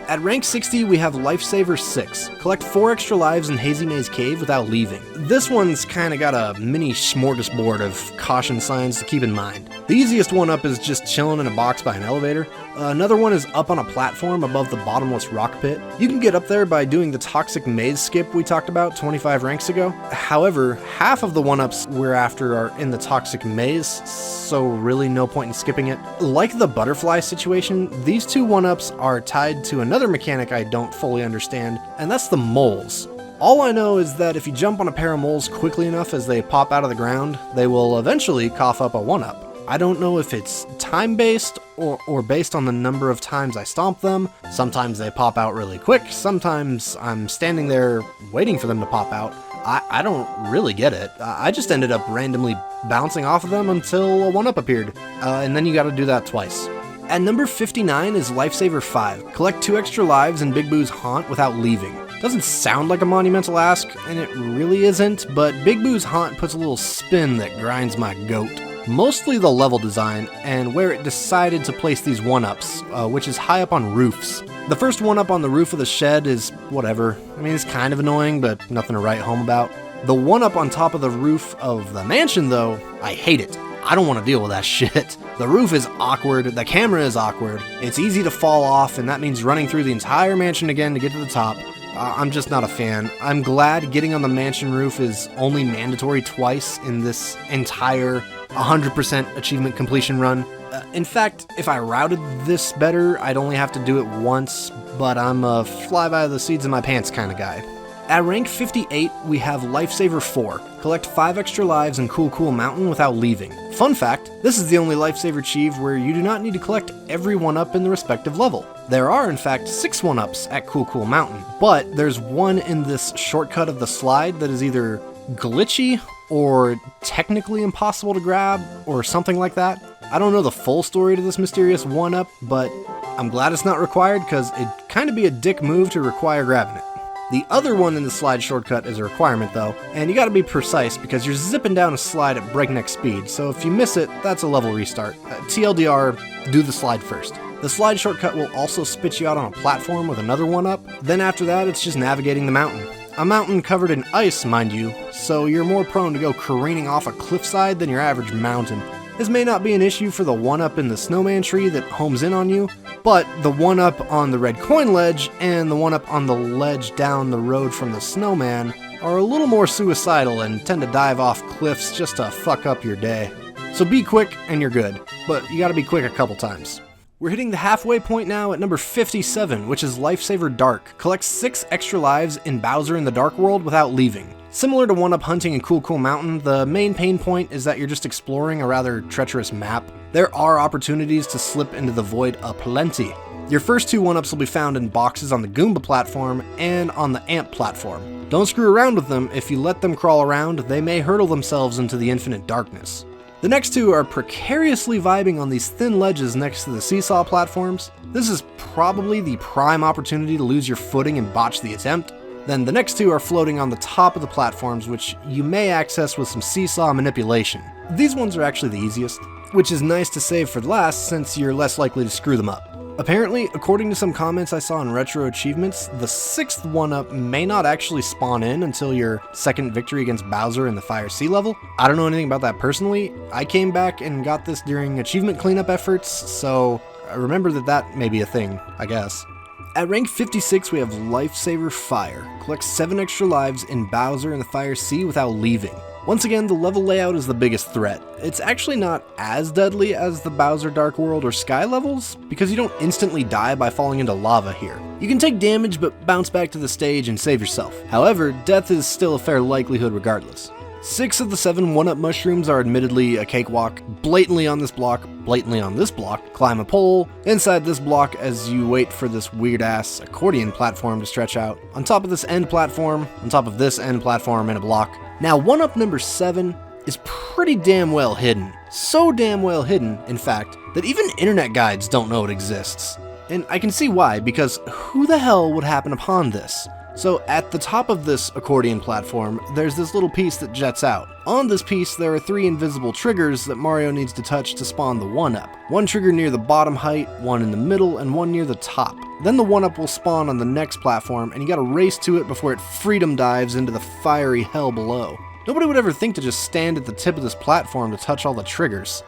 At rank 60, we have Lifesaver VI. Collect 4 extra lives in Hazy Maze Cave without leaving. This one's kinda got a mini smorgasbord of caution signs to keep in mind. The easiest 1-up is just chilling in a box by an elevator. Another one is up on a platform above the bottomless rock pit. You can get up there by doing the toxic maze skip we talked about 25 ranks ago. However, half of the 1-ups we're after are in the toxic maze, so really no point in skipping it. Like the butterfly situation, these 2 1-ups are tied to another mechanic I don't fully understand, and that's the moles. All I know is that if you jump on a pair of moles quickly enough as they pop out of the ground, they will eventually cough up a 1-up. I don't know if it's time-based or based on the number of times I stomp them. Sometimes they pop out really quick, sometimes I'm standing there waiting for them to pop out. I don't really get it. I just ended up randomly bouncing off of them until a 1-up appeared, and then you gotta do that twice. At number 59 is Lifesaver V. Collect 2 extra lives in Big Boo's Haunt without leaving. Doesn't sound like a monumental ask, and it really isn't, but Big Boo's Haunt puts a little spin that grinds my goat. Mostly the level design, and where it decided to place these 1-ups, which is high up on roofs. The first 1-up on the roof of the shed is whatever. I mean, it's kind of annoying, but nothing to write home about. The 1-up on top of the roof of the mansion, though, I hate it. I don't want to deal with that shit. The roof is awkward, the camera is awkward, it's easy to fall off, and that means running through the entire mansion again to get to the top. I'm just not a fan. I'm glad getting on the mansion roof is only mandatory twice in this entire 100% achievement completion run. In fact, if I routed this better, I'd only have to do it once, but I'm a fly by the seats of my pants kind of guy. At rank 58, we have Lifesaver IV. Collect 5 extra lives in Cool Mountain without leaving. Fun fact, this is the only Lifesaver achieve where you do not need to collect every 1-up in the respective level. There are in fact 6 1-ups at Cool Mountain, but there's one in this shortcut of the slide that is either glitchy or technically impossible to grab or something like that. I don't know the full story to this mysterious 1-up, but I'm glad it's not required because it'd kind of be a dick move to require grabbing it. The other one in the slide shortcut is a requirement though, and you gotta be precise because you're zipping down a slide at breakneck speed, so if you miss it, that's a level restart. TLDR, do the slide first. The slide shortcut will also spit you out on a platform with another 1-up, then after that it's just navigating the mountain. A mountain covered in ice, mind you, so you're more prone to go careening off a cliffside than your average mountain. This may not be an issue for the 1-up in the Snowman tree that homes in on you, but the 1-up on the red coin ledge and the 1-up on the ledge down the road from the Snowman are a little more suicidal and tend to dive off cliffs just to fuck up your day. So be quick and you're good, but you gotta be quick a couple times. We're hitting the halfway point now at number 57, which is Lifesaver Dark. Collect 6 extra lives in Bowser in the Dark World without leaving. Similar to 1-Up hunting in Cool Cool Mountain, the main pain point is that you're just exploring a rather treacherous map. There are opportunities to slip into the void aplenty. Your first 2 1-Ups will be found in boxes on the Goomba platform and on the Ant platform. Don't screw around with them. If you let them crawl around, they may hurtle themselves into the infinite darkness. The next 2 are precariously vibing on these thin ledges next to the seesaw platforms. This is probably the prime opportunity to lose your footing and botch the attempt. Then the next 2 are floating on the top of the platforms, which you may access with some seesaw manipulation. These ones are actually the easiest, which is nice to save for last since you're less likely to screw them up. Apparently, according to some comments I saw in Retro Achievements, the 6th 1-Up may not actually spawn in until your second victory against Bowser in the Fire Sea level. I don't know anything about that personally. I came back and got this during achievement cleanup efforts, so I remember that may be a thing, I guess. At rank 56, we have Lifesaver Fire. Collect 7 extra lives in Bowser in the Fire Sea without leaving. Once again, the level layout is the biggest threat. It's actually not as deadly as the Bowser Dark World or Sky levels, because you don't instantly die by falling into lava here. You can take damage but bounce back to the stage and save yourself. However, death is still a fair likelihood regardless. 6 of the 7 1-Up mushrooms are admittedly a cakewalk. Blatantly on this block, blatantly on this block, climb a pole, inside this block as you wait for this weird-ass accordion platform to stretch out, on top of this end platform, on top of this end platform in a block. Now 1-Up number 7 is pretty damn well hidden. So damn well hidden, in fact, that even internet guides don't know it exists. And I can see why, because who the hell would happen upon this? So at the top of this accordion platform, there's this little piece that jets out. On this piece, there are 3 invisible triggers that Mario needs to touch to spawn the 1-Up. 1 trigger near the bottom height, 1 in the middle, and 1 near the top. Then the 1-Up will spawn on the next platform, and you gotta race to it before it freedom dives into the fiery hell below. Nobody would ever think to just stand at the tip of this platform to touch all the triggers.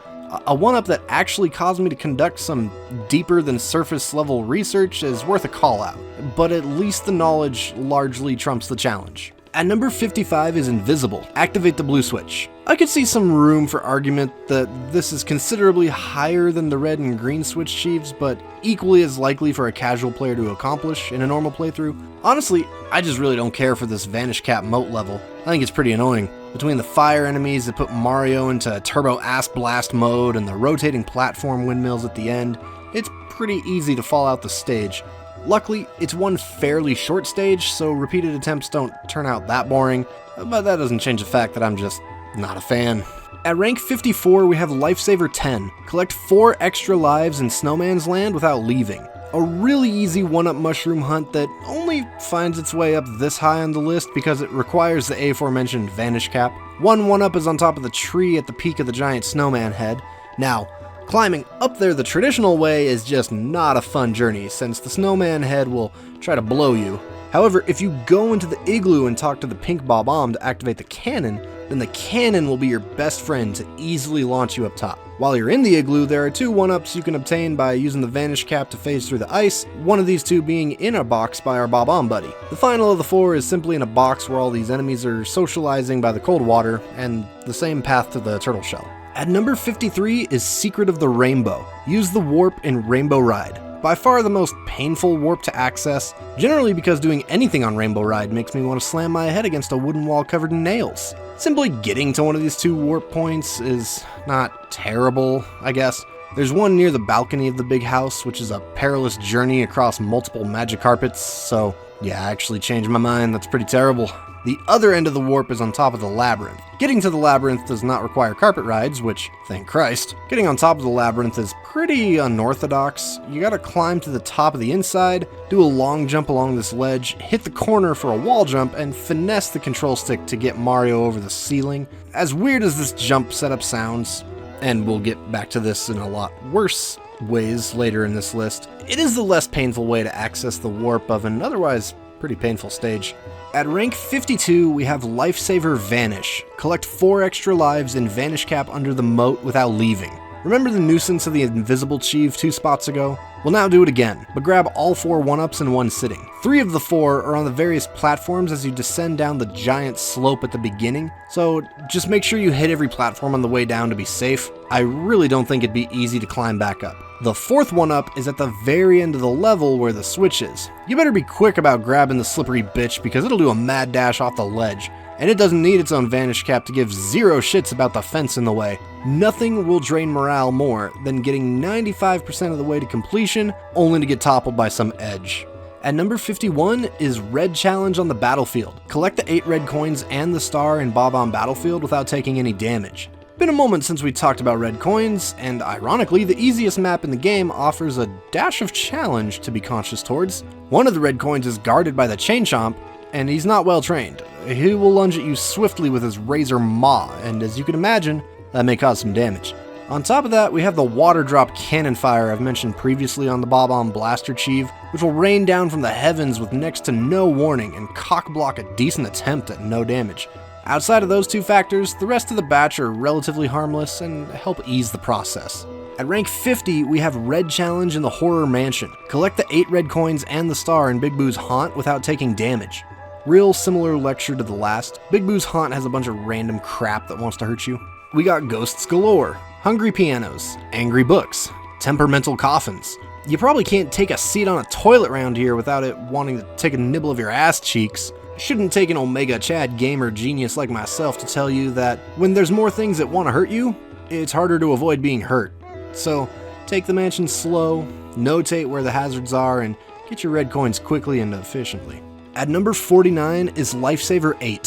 A 1-Up that actually caused me to conduct some deeper than surface level research is worth a call out, but at least the knowledge largely trumps the challenge. At number 55 is Invisible. Activate the blue switch. I could see some room for argument that this is considerably higher than the red and green switch sheaves, but equally as likely for a casual player to accomplish in a normal playthrough. Honestly, I just really don't care for this Vanish Cap moat level. I think it's pretty annoying. Between the fire enemies that put Mario into turbo ass blast mode and the rotating platform windmills at the end, it's pretty easy to fall out the stage. Luckily, it's one fairly short stage, so repeated attempts don't turn out that boring, but that doesn't change the fact that I'm just not a fan. At rank 54, we have Lifesaver X. Collect 4 extra lives in Snowman's Land without leaving. A really easy 1-Up mushroom hunt that only finds its way up this high on the list because it requires the aforementioned Vanish Cap. 1-Up is on top of the tree at the peak of the giant snowman head. Now, climbing up there the traditional way is just not a fun journey, since the snowman head will try to blow you. However, if you go into the igloo and talk to the pink Bob-omb to activate the cannon, then the cannon will be your best friend to easily launch you up top. While you're in the igloo, there are 2 1-Ups you can obtain by using the Vanish Cap to phase through the ice, one of these 2 being in a box by our Bob-omb buddy. The final of the 4 is simply in a box where all these enemies are socializing by the cold water, and the same path to the turtle shell. At number 53 is Secret of the Rainbow. Use the warp in Rainbow Ride. By far the most painful warp to access, generally because doing anything on Rainbow Ride makes me want to slam my head against a wooden wall covered in nails. Simply getting to one of these 2 warp points is not terrible, I guess. There's one near the balcony of the big house, which is a perilous journey across multiple magic carpets, so yeah, I actually changed my mind, that's pretty terrible. The other end of the warp is on top of the labyrinth. Getting to the labyrinth does not require carpet rides, which, thank Christ. Getting on top of the labyrinth is pretty unorthodox. You gotta climb to the top of the inside, do a long jump along this ledge, hit the corner for a wall jump, and finesse the control stick to get Mario over the ceiling. As weird as this jump setup sounds, and we'll get back to this in a lot worse ways later in this list, it is the less painful way to access the warp of an otherwise pretty painful stage. At rank 52, we have Lifesaver Vanish. Collect 4 extra lives in Vanish Cap under the moat without leaving. Remember the nuisance of the invisible Chief 2 spots ago? We'll now do it again, but grab all 4 1-ups in one sitting. 3 of the 4 are on the various platforms as you descend down the giant slope at the beginning, so just make sure you hit every platform on the way down to be safe. I really don't think it'd be easy to climb back up. The 4th 1-up is at the very end of the level where the switch is. You better be quick about grabbing the slippery bitch because it'll do a mad dash off the ledge, and it doesn't need its own vanish cap to give 0 shits about the fence in the way. Nothing will drain morale more than getting 95% of the way to completion, only to get toppled by some edge. At number 51 is Red Challenge on the Battlefield. Collect the 8 red coins and the star in Bob-omb Battlefield without taking any damage. Been a moment since we talked about red coins, and ironically, the easiest map in the game offers a dash of challenge to be conscious towards. One of the red coins is guarded by the Chain Chomp, and he's not well trained. He will lunge at you swiftly with his razor maw, and as you can imagine, that may cause some damage. On top of that, we have the water drop cannon fire I've mentioned previously on the Bob-omb Blaster Chief, which will rain down from the heavens with next to no warning and cock-block a decent attempt at no damage. Outside of those 2 factors, the rest of the batch are relatively harmless and help ease the process. At rank 50, we have Red Challenge in the Horror Mansion. Collect the 8 red coins and the star in Big Boo's Haunt without taking damage. Real similar lecture to the last, Big Boo's Haunt has a bunch of random crap that wants to hurt you. We got ghosts galore, hungry pianos, angry books, temperamental coffins. You probably can't take a seat on a toilet around here without it wanting to take a nibble of your ass cheeks. Shouldn't take an Omega Chad gamer genius like myself to tell you that when there's more things that want to hurt you, it's harder to avoid being hurt. So take the mansion slow, notate where the hazards are, and get your red coins quickly and efficiently. At number 49 is Lifesaver VIII.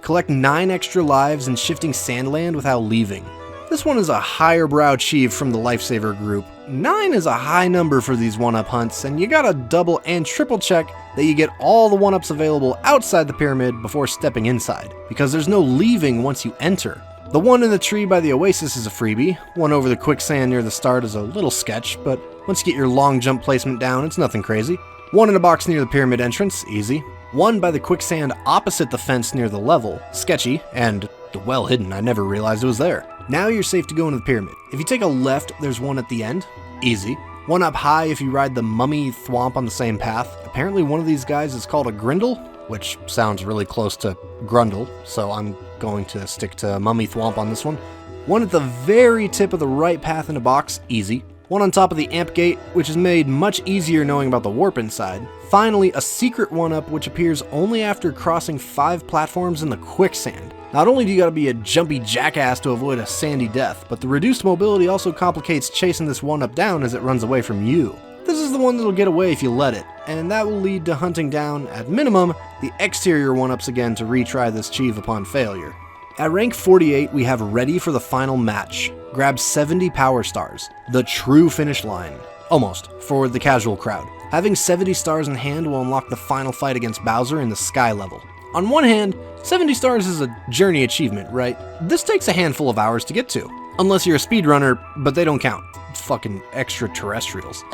Collect 9 extra lives in Shifting Sandland without leaving. This one is a higher brow chief from the Lifesaver group. 9 is a high number for these 1-up hunts, and you gotta double and triple check that you get all the 1-ups available outside the pyramid before stepping inside, because there's no leaving once you enter. The one in the tree by the oasis is a freebie, one over the quicksand near the start is a little sketch, but once you get your long jump placement down, it's nothing crazy. One in a box near the pyramid entrance, easy. One by the quicksand opposite the fence near the level, sketchy, and well hidden, I never realized it was there. Now you're safe to go into the pyramid. If you take a left, there's one at the end, easy. One up high if you ride the mummy thwomp on the same path. Apparently one of these guys is called a grindle, which sounds really close to grundle, so I'm going to stick to mummy thwomp on this one. One at the very tip of the right path in a box, easy. One on top of the amp gate, which is made much easier knowing about the warp inside. Finally, a secret 1-up which appears only after crossing 5 platforms in the quicksand. Not only do you gotta be a jumpy jackass to avoid a sandy death, but the reduced mobility also complicates chasing this 1-up down as it runs away from you. This is the one that'll get away if you let it, and that will lead to hunting down, at minimum, the exterior 1-ups again to retry this chief upon failure. At rank 48, we have Ready for the Final Match. Grab 70 power stars, the true finish line. Almost, for the casual crowd. Having 70 stars in hand will unlock the final fight against Bowser in the Sky level. On one hand, 70 stars is a journey achievement, right? This takes a handful of hours to get to. Unless you're a speedrunner, but they don't count. Fucking extraterrestrials.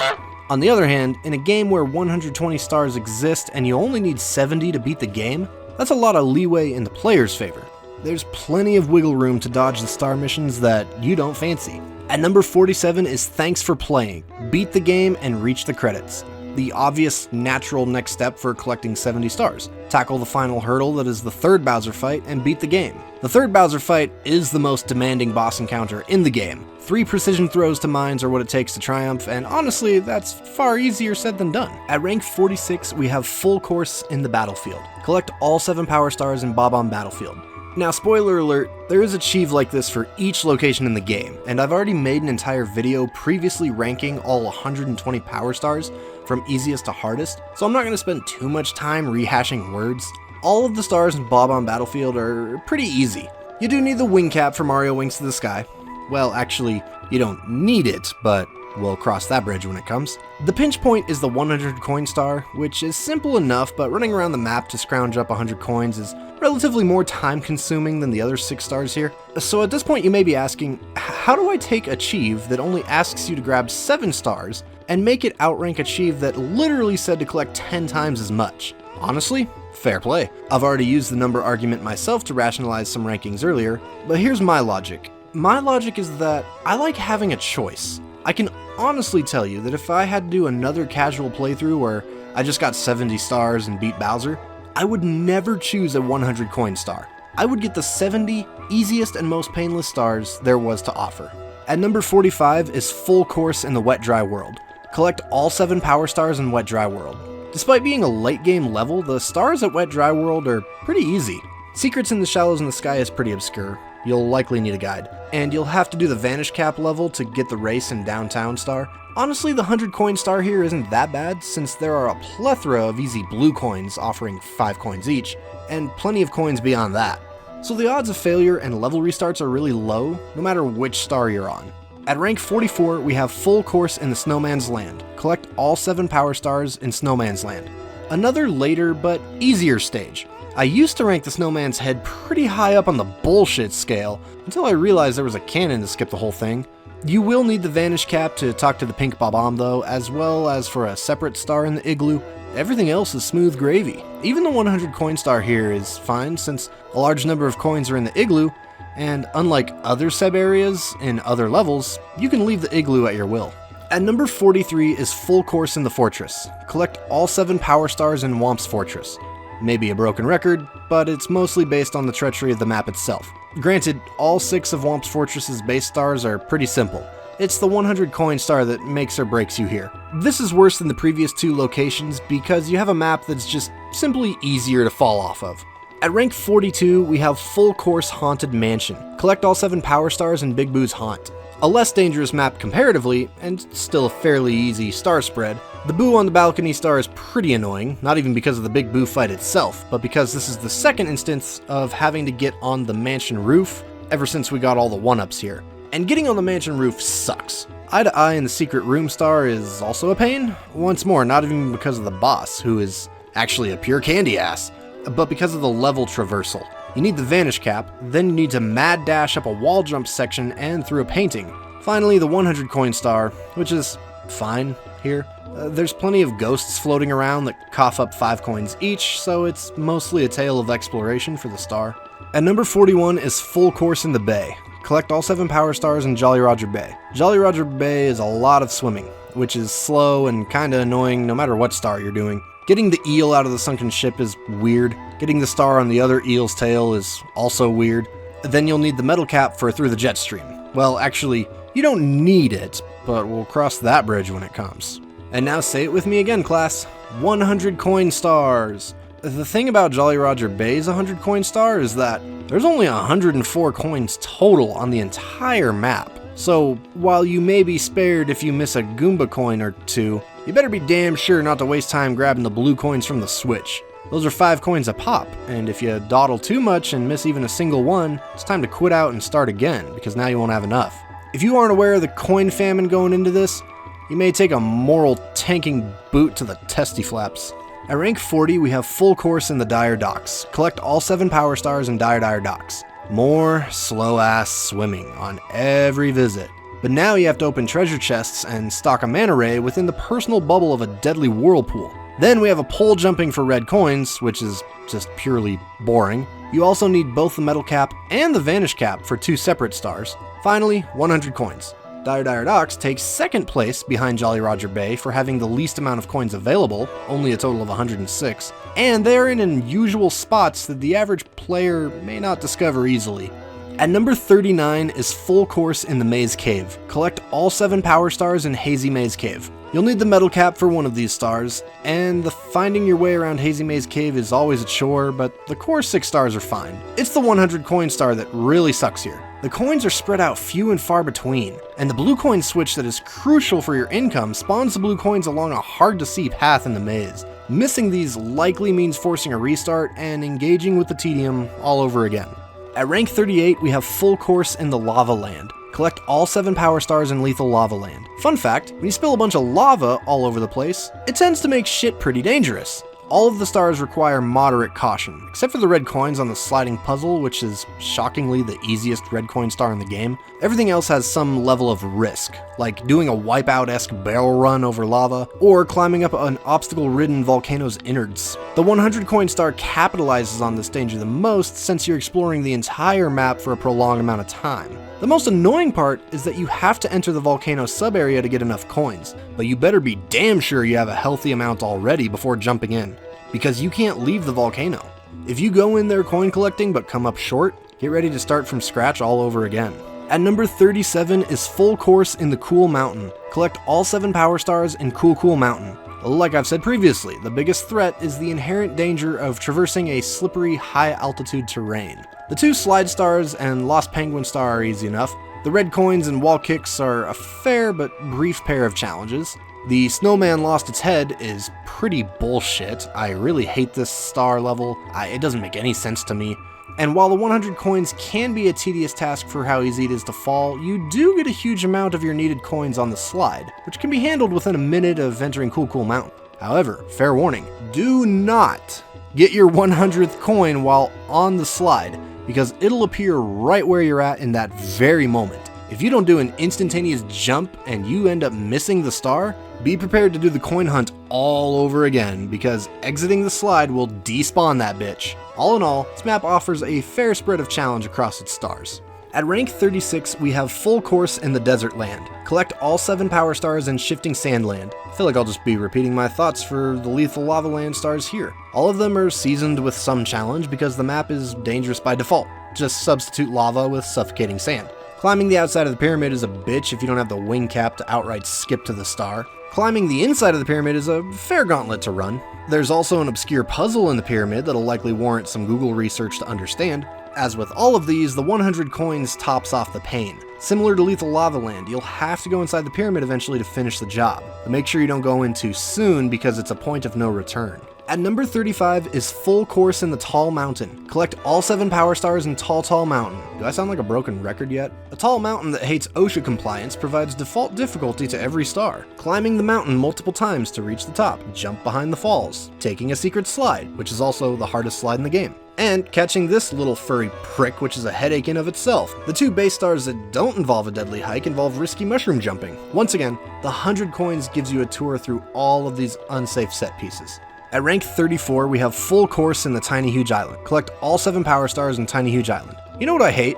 On the other hand, in a game where 120 stars exist and you only need 70 to beat the game, that's a lot of leeway in the player's favor. There's plenty of wiggle room to dodge the star missions that you don't fancy. At number 47 is Thanks for Playing. Beat the game and reach the credits. The obvious, natural next step for collecting 70 stars. Tackle the final hurdle that is the 3rd Bowser fight and beat the game. The 3rd Bowser fight is the most demanding boss encounter in the game. 3 precision throws to mines are what it takes to triumph, and honestly, that's far easier said than done. At rank 46, we have Full Course in the Battlefield. Collect all 7 power stars in Bob-omb Battlefield. Now, spoiler alert, there is a chief like this for each location in the game, and I've already made an entire video previously ranking all 120 power stars from easiest to hardest, so I'm not going to spend too much time rehashing words. All of the stars in Bob-omb Battlefield are pretty easy. You do need the wing cap for Mario Wings to the Sky. Well, actually, you don't need it, but we'll cross that bridge when it comes. The pinch point is the 100 coin star, which is simple enough, but running around the map to scrounge up 100 coins is relatively more time consuming than the other 6 stars here. So at this point you may be asking, how do I take Achieve that only asks you to grab 7 stars and make it outrank Achieve that literally said to collect 10 times as much? Honestly, fair play. I've already used the number argument myself to rationalize some rankings earlier, but here's my logic. My logic is that I like having a choice. I can honestly tell you that if I had to do another casual playthrough where I just got 70 stars and beat Bowser, I would never choose a 100 coin star. I would get the 70 easiest and most painless stars there was to offer. At number 45 is Full Course in the Wet Dry World. Collect all 7 power stars in Wet Dry World. Despite being a late game level, the stars at Wet Dry World are pretty easy. Secrets in the Shallows in the Sky is pretty obscure. You'll likely need a guide. And you'll have to do the Vanish Cap level to get the Race and Downtown star. Honestly, the 100 coin star here isn't that bad, since there are a plethora of easy blue coins offering 5 coins each, and plenty of coins beyond that. So the odds of failure and level restarts are really low, no matter which star you're on. At rank 44, we have Full Course in the Snowman's Land. Collect all 7 power stars in Snowman's Land. Another later but easier stage. I used to rank the Snowman's Head pretty high up on the bullshit scale, until I realized there was a cannon to skip the whole thing. You will need the Vanish Cap to talk to the pink Bob-omb though, as well as for a separate star in the Igloo. Everything else is smooth gravy. Even the 100 coin star here is fine, since a large number of coins are in the Igloo, and unlike other sub areas in other levels, you can leave the Igloo at your will. At number 43 is Full Course in the Fortress. Collect all 7 power stars in Whomp's Fortress. Maybe a broken record, but it's mostly based on the treachery of the map itself. Granted, all 6 of Whomp's Fortress's base stars are pretty simple. It's the 100 coin star that makes or breaks you here. This is worse than the previous 2 locations because you have a map that's just simply easier to fall off of. At rank 42, we have Full Course Haunted Mansion. Collect all 7 power stars in Big Boo's Haunt. A less dangerous map comparatively, and still a fairly easy star spread. The Boo on the balcony star is pretty annoying, not even because of the Big Boo fight itself, but because this is the second instance of having to get on the mansion roof ever since we got all the 1-ups here. And getting on the mansion roof sucks. Eye to Eye in the Secret Room star is also a pain. Once more, not even because of the boss, who is actually a pure candy ass, but because of the level traversal. You need the Vanish Cap, then you need to mad dash up a wall jump section and through a painting. Finally, the 100 coin star, which is fine here. There's plenty of ghosts floating around that cough up 5 coins each, so it's mostly a tale of exploration for the star. At number 41 is Full Course in the Bay. Collect all 7 power stars in Jolly Roger Bay. Jolly Roger Bay is a lot of swimming, which is slow and kinda annoying no matter what star you're doing. Getting the eel out of the sunken ship is weird. Getting the star on the other eel's tail is also weird. Then you'll need the metal cap for through the jet stream. Well, actually, you don't need it, but we'll cross that bridge when it comes. And now say it with me again, class. 100 coin stars. The thing about Jolly Roger Bay's 100 coin star is that there's only 104 coins total on the entire map. So, while you may be spared if you miss a Goomba coin or 2, you better be damn sure not to waste time grabbing the blue coins from the switch. Those are 5 coins a pop, and if you dawdle too much and miss even a single one, it's time to quit out and start again, because now you won't have enough. If you aren't aware of the coin famine going into this, you may take a moral tanking boot to the testy flaps. At rank 40, we have Full Course in the Dire Docks. Collect all 7 power stars in Dire Docks. More slow-ass swimming on every visit. But now you have to open treasure chests and stock a mana ray within the personal bubble of a deadly whirlpool. Then we have a pole jumping for red coins, which is just purely boring. You also need both the metal cap and the vanish cap for 2 separate stars. Finally, 100 coins. Dire Docks takes second place behind Jolly Roger Bay for having the least amount of coins available, only a total of 106, and they're in unusual spots that the average player may not discover easily. At number 39 is Full Course in the Maze Cave. Collect all 7 power stars in Hazy Maze Cave. You'll need the metal cap for one of these stars, and the finding your way around Hazy Maze Cave is always a chore, but the core 6 stars are fine. It's the 100 coin star that really sucks here. The coins are spread out few and far between, and the blue coin switch that is crucial for your income spawns the blue coins along a hard-to-see path in the maze. Missing these likely means forcing a restart and engaging with the tedium all over again. At rank 38, we have Full Course in the Lava Land. Collect all 7 power stars in Lethal Lava Land. Fun fact, when you spill a bunch of lava all over the place, it tends to make shit pretty dangerous. All of the stars require moderate caution, except for the red coins on the sliding puzzle, which is shockingly the easiest red coin star in the game. Everything else has some level of risk, like doing a Wipeout-esque barrel run over lava, or climbing up an obstacle-ridden volcano's innards. The 100 coin star capitalizes on this danger the most since you're exploring the entire map for a prolonged amount of time. The most annoying part is that you have to enter the volcano sub-area to get enough coins, but you better be damn sure you have a healthy amount already before jumping in, because you can't leave the volcano. If you go in there coin collecting but come up short, get ready to start from scratch all over again. At number 37 is Full Course in the Cool Mountain. Collect all 7 power stars in Cool Mountain. Like I've said previously, the biggest threat is the inherent danger of traversing a slippery, high-altitude terrain. The 2 slide stars and Lost Penguin star are easy enough. The red coins and wall kicks are a fair but brief pair of challenges. The Snowman lost its head is pretty bullshit. I really hate this star level. It doesn't make any sense to me. And while the 100 coins can be a tedious task for how easy it is to fall, you do get a huge amount of your needed coins on the slide, which can be handled within a minute of entering Cool Mountain. However, fair warning, do not get your 100th coin while on the slide, because it'll appear right where you're at in that very moment. If you don't do an instantaneous jump and you end up missing the star, be prepared to do the coin hunt all over again, because exiting the slide will despawn that bitch. All in all, this map offers a fair spread of challenge across its stars. At rank 36, we have Full Course in the Desert Land. Collect all 7 power stars in Shifting Sandland. I feel like I'll just be repeating my thoughts for the Lethal Lava Land stars here. All of them are seasoned with some challenge because the map is dangerous by default. Just substitute lava with suffocating sand. Climbing the outside of the pyramid is a bitch if you don't have the wing cap to outright skip to the star. Climbing the inside of the pyramid is a fair gauntlet to run. There's also an obscure puzzle in the pyramid that'll likely warrant some Google research to understand. As with all of these, the 100 coins tops off the pain. Similar to Lethal Lava Land, you'll have to go inside the pyramid eventually to finish the job, but make sure you don't go in too soon because it's a point of no return. At number 35 is Full Course in the Tall Mountain. Collect all 7 power stars in Tall Mountain. Do I sound like a broken record yet? A tall mountain that hates OSHA compliance provides default difficulty to every star. Climbing the mountain multiple times to reach the top, jump behind the falls, taking a secret slide, which is also the hardest slide in the game, and catching this little furry prick, which is a headache in of itself. The 2 base stars that don't involve a deadly hike involve risky mushroom jumping. Once again, the 100 coins gives you a tour through all of these unsafe set pieces. At rank 34, we have Full Course in the Tiny Huge Island. Collect all 7 power stars in Tiny Huge Island. You know what I hate?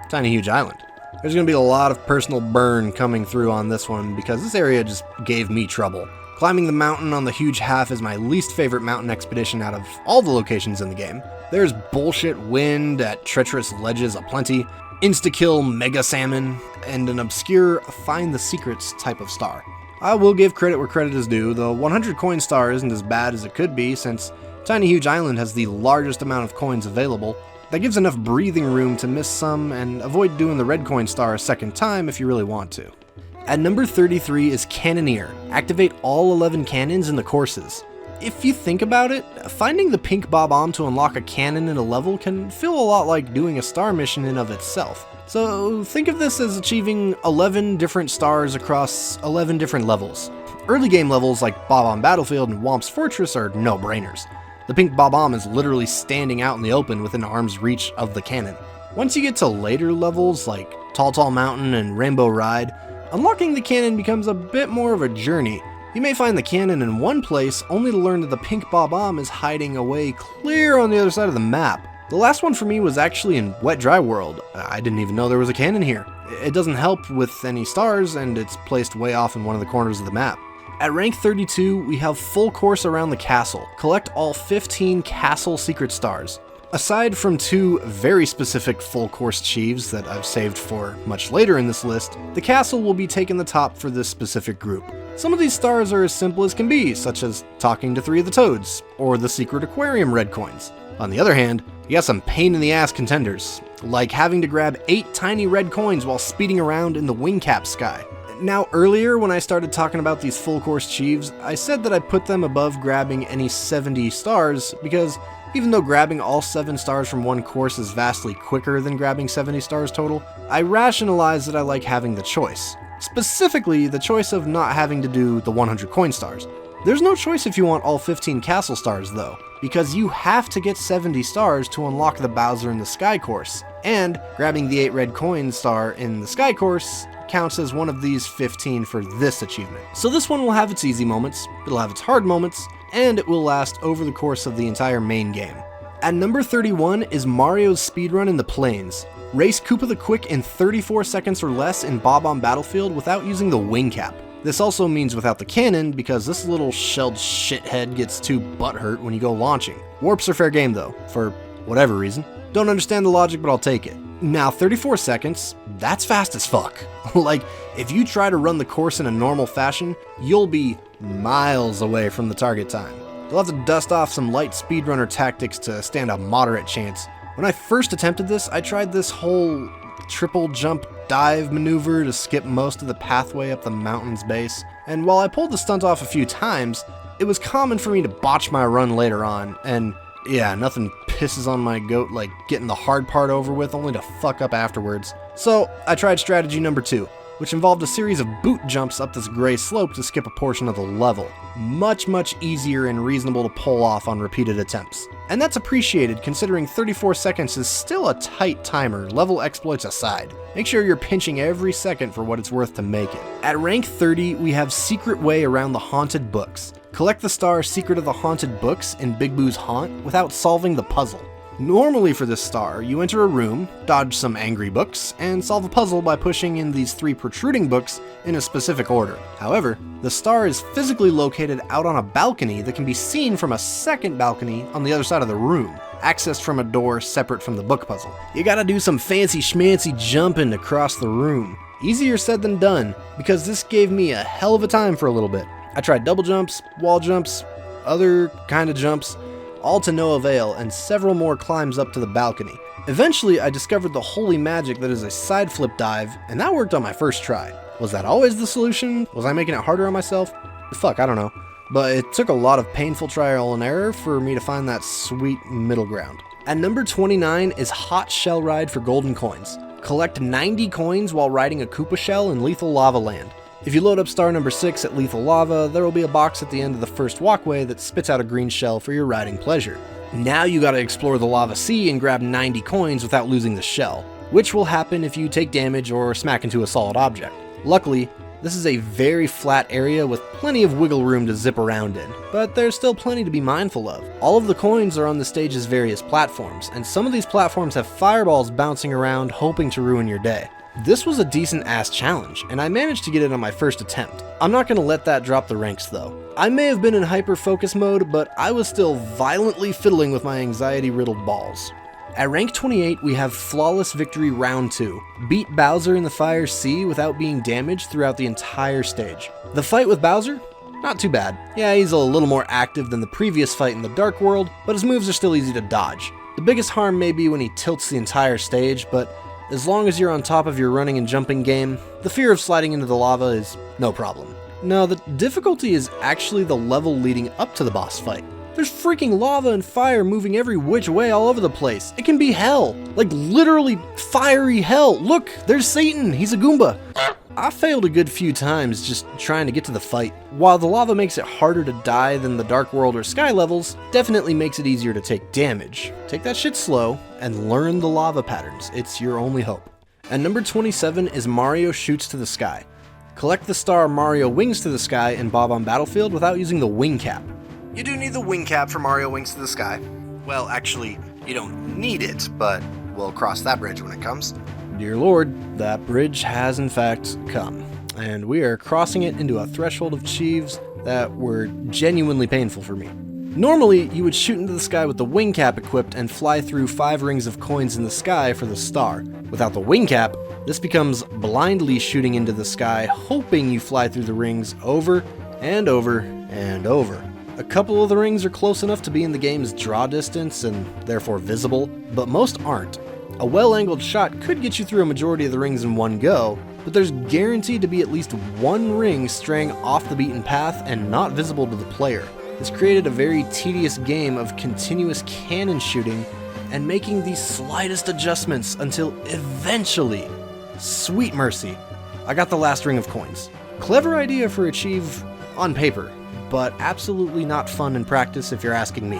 Tiny Huge Island. There's going to be a lot of personal burn coming through on this one because this area just gave me trouble. Climbing the mountain on the huge half is my least favorite mountain expedition out of all the locations in the game. There's bullshit wind at treacherous ledges aplenty, insta-kill mega salmon, and an obscure find the secrets type of star. I will give credit where credit is due. The 100 coin star isn't as bad as it could be since Tiny Huge Island has the largest amount of coins available. That gives enough breathing room to miss some and avoid doing the red coin star a second time if you really want to. At number 33 is Cannoneer. Activate all 11 cannons in the courses. If you think about it, finding the pink Bob-omb to unlock a cannon in a level can feel a lot like doing a star mission in of itself. So think of this as achieving 11 different stars across 11 different levels. Early game levels like Bob-omb Battlefield and Whomp's Fortress are no-brainers. The pink Bob-omb is literally standing out in the open within arm's reach of the cannon. Once you get to later levels like Tall Mountain and Rainbow Ride, unlocking the cannon becomes a bit more of a journey. You may find the cannon in one place only to learn that the pink Bob-omb is hiding away clear on the other side of the map. The last one for me was actually in Wet Dry World. I didn't even know there was a cannon here. It doesn't help with any stars, and it's placed way off in one of the corners of the map. At rank 32, we have Full Course around the castle. Collect all 15 castle secret stars. Aside from 2 very specific Full Course Chiefs that I've saved for much later in this list, the castle will be taking the top for this specific group. Some of these stars are as simple as can be, such as talking to 3 of the toads, or the secret aquarium red coins. On the other hand, you got some pain-in-the-ass contenders, like having to grab 8 tiny red coins while speeding around in the wing cap sky. Now, earlier when I started talking about these Full Course Chiefs, I said that I put them above grabbing any 70 stars because even though grabbing all 7 stars from one course is vastly quicker than grabbing 70 stars total, I rationalized that I like having the choice. Specifically, the choice of not having to do the 100 coin stars. There's no choice if you want all 15 castle stars though, because you have to get 70 stars to unlock the Bowser in the Sky course, and grabbing the 8 red coin star in the Sky course counts as one of these 15 for this achievement. So this one will have its easy moments, it'll have its hard moments, and it will last over the course of the entire main game. At number 31 is Mario's speedrun in the plains. Race Koopa the Quick in 34 seconds or less in Bob-omb Battlefield without using the wing cap. This also means without the cannon, because this little shelled shithead gets too butthurt when you go launching. Warps are fair game though, for whatever reason. Don't understand the logic, but I'll take it. Now 34 seconds, that's fast as fuck. Like, if you try to run the course in a normal fashion, you'll be miles away from the target time. You'll have to dust off some light speedrunner tactics to stand a moderate chance. When I first attempted this, I tried this whole triple jump dive maneuver to skip most of the pathway up the mountain's base, and while I pulled the stunt off a few times, it was common for me to botch my run later on, and yeah, nothing pisses on my goat like getting the hard part over with only to fuck up afterwards. So I tried strategy number 2, which involved a series of boot jumps up this gray slope to skip a portion of the level. Much easier and reasonable to pull off on repeated attempts. And that's appreciated considering 34 seconds is still a tight timer, level exploits aside. Make sure you're pinching every second for what it's worth to make it. At rank 30, we have Secret Way Around the Haunted Books. Collect the star Secret of the Haunted Books in Big Boo's Haunt without solving the puzzle. Normally for this star, you enter a room, dodge some angry books, and solve a puzzle by pushing in these 3 protruding books in a specific order. However, the star is physically located out on a balcony that can be seen from a second balcony on the other side of the room, accessed from a door separate from the book puzzle. You gotta do some fancy schmancy jumping to cross the room. Easier said than done, because this gave me a hell of a time for a little bit. I tried double jumps, wall jumps, other kind of jumps, all to no avail, and several more climbs up to the balcony. Eventually, I discovered the holy magic that is a side flip dive, and that worked on my first try. Was that always the solution? Was I making it harder on myself? Fuck, I don't know. But it took a lot of painful trial and error for me to find that sweet middle ground. At number 29 is Hot Shell Ride for golden coins. Collect 90 coins while riding a Koopa shell in Lethal Lava Land. If you load up star number 6 at Lethal Lava, there will be a box at the end of the first walkway that spits out a green shell for your riding pleasure. Now you gotta explore the Lava Sea and grab 90 coins without losing the shell, which will happen if you take damage or smack into a solid object. Luckily, this is a very flat area with plenty of wiggle room to zip around in, but there's still plenty to be mindful of. All of the coins are on the stage's various platforms, and some of these platforms have fireballs bouncing around hoping to ruin your day. This was a decent ass challenge, and I managed to get it on my first attempt. I'm not going to let that drop the ranks though. I may have been in hyper focus mode, but I was still violently fiddling with my anxiety riddled balls. At rank 28, we have Flawless Victory Round 2. Beat Bowser in the Fire Sea without being damaged throughout the entire stage. The fight with Bowser? Not too bad. Yeah, he's a little more active than the previous fight in the Dark World, but his moves are still easy to dodge. The biggest harm may be when he tilts the entire stage, but as long as you're on top of your running and jumping game, the fear of sliding into the lava is no problem. No, the difficulty is actually the level leading up to the boss fight. There's freaking lava and fire moving every which way all over the place. It can be hell. Like literally fiery hell. Look, there's Satan. He's a Goomba. I failed a good few times just trying to get to the fight. While the lava makes it harder to die than the Dark World or Sky levels, definitely makes it easier to take damage. Take that shit slow and learn the lava patterns. It's your only hope. And number 27 is Mario Shoots to the Sky. Collect the star Mario Wings to the Sky in Bob-omb Battlefield without using the wing cap. You do need the wing cap for Mario Wings to the Sky. Well, actually, you don't need it, but we'll cross that bridge when it comes. Dear Lord, that bridge has in fact come, and we are crossing it into a threshold of achieves that were genuinely painful for me. Normally, you would shoot into the sky with the wing cap equipped and fly through 5 rings of coins in the sky for the star. Without the wing cap, this becomes blindly shooting into the sky, hoping you fly through the rings over and over and over. A couple of the rings are close enough to be in the game's draw distance and therefore visible, but most aren't. A well-angled shot could get you through a majority of the rings in one go, but there's guaranteed to be at least one ring straying off the beaten path and not visible to the player. This created a very tedious game of continuous cannon shooting and making the slightest adjustments until eventually, sweet mercy, I got the last ring of coins. Clever idea for achieve on paper, but absolutely not fun in practice if you're asking me.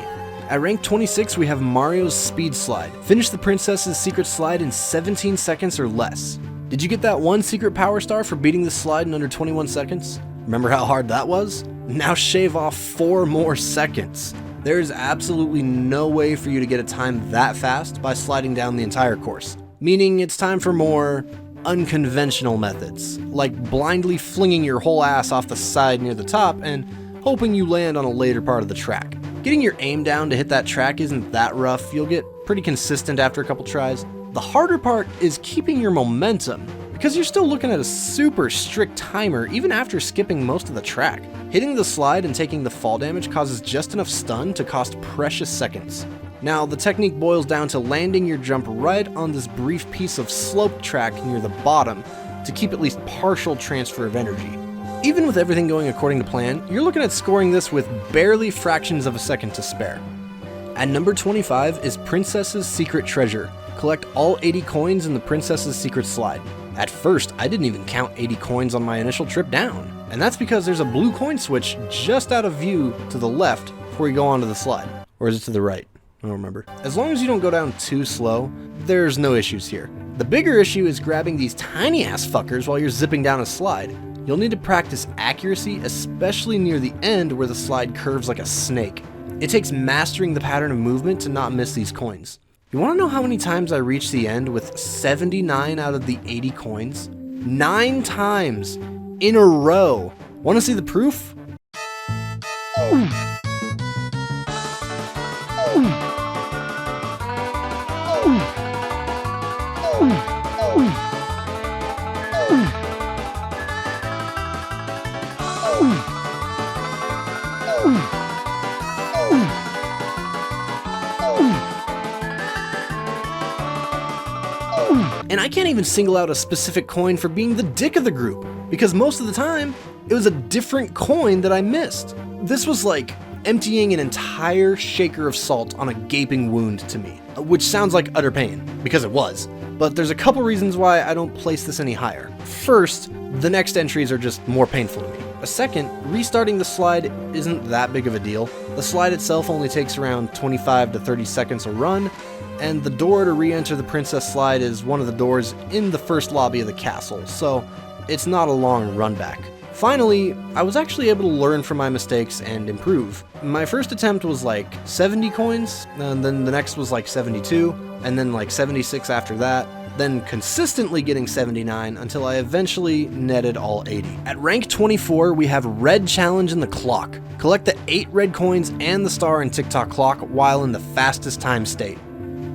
At rank 26, we have Mario's Speed Slide. Finish the princess's secret slide in 17 seconds or less. Did you get that one secret power star for beating this slide in under 21 seconds? Remember how hard that was? Now shave off 4 more seconds. There is absolutely no way for you to get a time that fast by sliding down the entire course. meaning it's time for more unconventional methods, like blindly flinging your whole ass off the side near the top and hoping you land on a later part of the track. Getting your aim down to hit that track isn't that rough, you'll get pretty consistent after a couple tries. The harder part is keeping your momentum, because you're still looking at a super strict timer even after skipping most of the track. Hitting the slide and taking the fall damage causes just enough stun to cost precious seconds. Now, the technique boils down to landing your jump right on this brief piece of slope track near the bottom to keep at least partial transfer of energy. Even with everything going according to plan, you're looking at scoring this with barely fractions of a second to spare. At number 25 is Princess's Secret Treasure. Collect all 80 coins in the Princess's Secret Slide. At first, I didn't even count 80 coins on my initial trip down, and that's because there's a blue coin switch just out of view to the left before you go onto the slide. Or is it to the right? I don't remember. As long as you don't go down too slow, there's no issues here. The bigger issue is grabbing these tiny ass fuckers while you're zipping down a slide. You'll need to practice accuracy, especially near the end where the slide curves like a snake. It takes mastering the pattern of movement to not miss these coins. You want to know how many times I reached the end with 79 out of the 80 coins? 9 times in a row. Want to see the proof? And I can't even single out a specific coin for being the dick of the group, because most of the time, it was a different coin that I missed. This was like emptying an entire shaker of salt on a gaping wound to me, which sounds like utter pain, because it was. But there's a couple reasons why I don't place this any higher. First, the next entries are just more painful to me. A second, restarting the slide isn't that big of a deal. The slide itself only takes around 25 to 30 seconds a run, and the door to re-enter the Princess Slide is one of the doors in the first lobby of the castle, so it's not a long run back. Finally, I was actually able to learn from my mistakes and improve. My first attempt was like 70 coins, and then the next was like 72, and then like 76 after that, then consistently getting 79 until I eventually netted all 80. At rank 24, we have Red Challenge in the Clock. Collect the 8 red coins and the star in Tick-Tock Clock while in the fastest time state.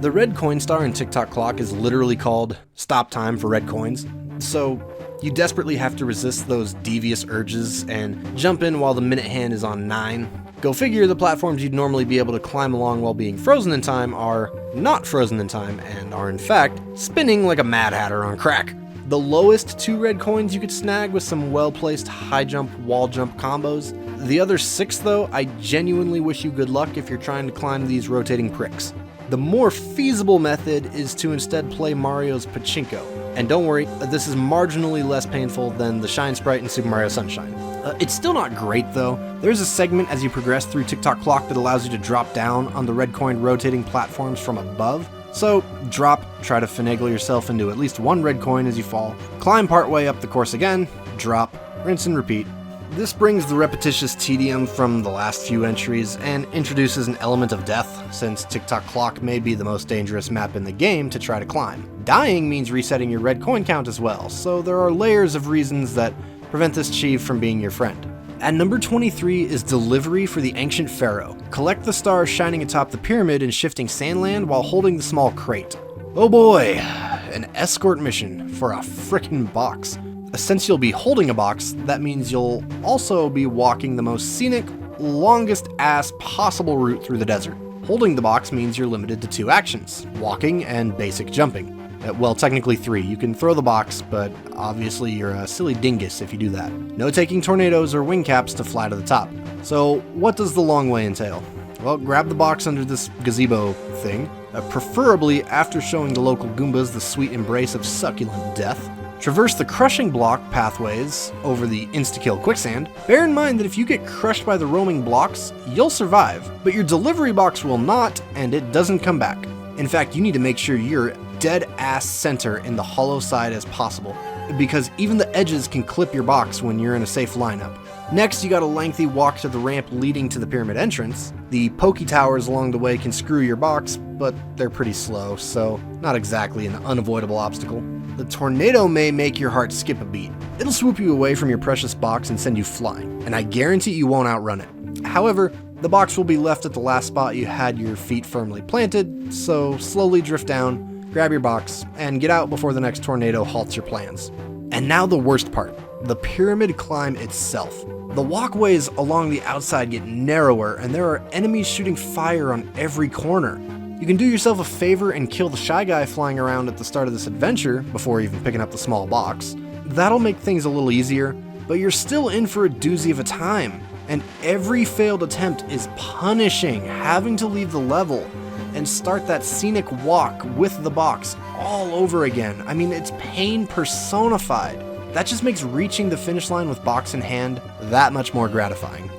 The red coin star in Tick-Tock Clock is literally called stop time for red coins, so you desperately have to resist those devious urges and jump in while the minute hand is on 9. Go figure, the platforms you'd normally be able to climb along while being frozen in time are not frozen in time and are in fact spinning like a Mad Hatter on crack. The lowest 2 red coins you could snag with some well-placed high jump, wall jump combos. The other 6 though, I genuinely wish you good luck if you're trying to climb these rotating pricks. The more feasible method is to instead play Mario's Pachinko. And don't worry, this is marginally less painful than the Shine Sprite in Super Mario Sunshine. It's still not great though. There's a segment as you progress through Tick-Tock Clock that allows you to drop down on the red coin rotating platforms from above. So drop, try to finagle yourself into at least 1 red coin as you fall, climb partway up the course again, drop, rinse and repeat. This brings the repetitious tedium from the last few entries and introduces an element of death, since Tick-Tock Clock may be the most dangerous map in the game to try to climb. Dying means resetting your red coin count as well, so there are layers of reasons that prevent this Chief from being your friend. At number 23 is Delivery for the Ancient Pharaoh. Collect the stars shining atop the pyramid in shifting sandland while holding the small crate. Oh boy, an escort mission for a frickin' box. Since you'll be holding a box, that means you'll also be walking the most scenic, longest ass possible route through the desert. Holding the box means you're limited to 2 actions, walking and basic jumping. Well, technically 3. You can throw the box, but obviously you're a silly dingus if you do that. No taking tornadoes or wing caps to fly to the top. So what does the long way entail? Well, grab the box under this gazebo thing, preferably after showing the local Goombas the sweet embrace of succulent death. Traverse the crushing block pathways over the insta-kill quicksand. Bear in mind that if you get crushed by the roaming blocks, you'll survive, but your delivery box will not, and it doesn't come back. In fact, you need to make sure you're dead ass center in the hollow side as possible, because even the edges can clip your box when you're in a safe lineup. Next, you got a lengthy walk to the ramp leading to the pyramid entrance. The pokey towers along the way can screw your box, but they're pretty slow, so not exactly an unavoidable obstacle. The tornado may make your heart skip a beat. It'll swoop you away from your precious box and send you flying, and I guarantee you won't outrun it. However, the box will be left at the last spot you had your feet firmly planted, so slowly drift down, grab your box, and get out before the next tornado halts your plans. And now the worst part, the pyramid climb itself. The walkways along the outside get narrower, and there are enemies shooting fire on every corner. You can do yourself a favor and kill the shy guy flying around at the start of this adventure, before even picking up the small box. That'll make things a little easier, but you're still in for a doozy of a time. And every failed attempt is punishing, having to leave the level and start that scenic walk with the box all over again. I mean, it's pain personified. That just makes reaching the finish line with box in hand that much more gratifying.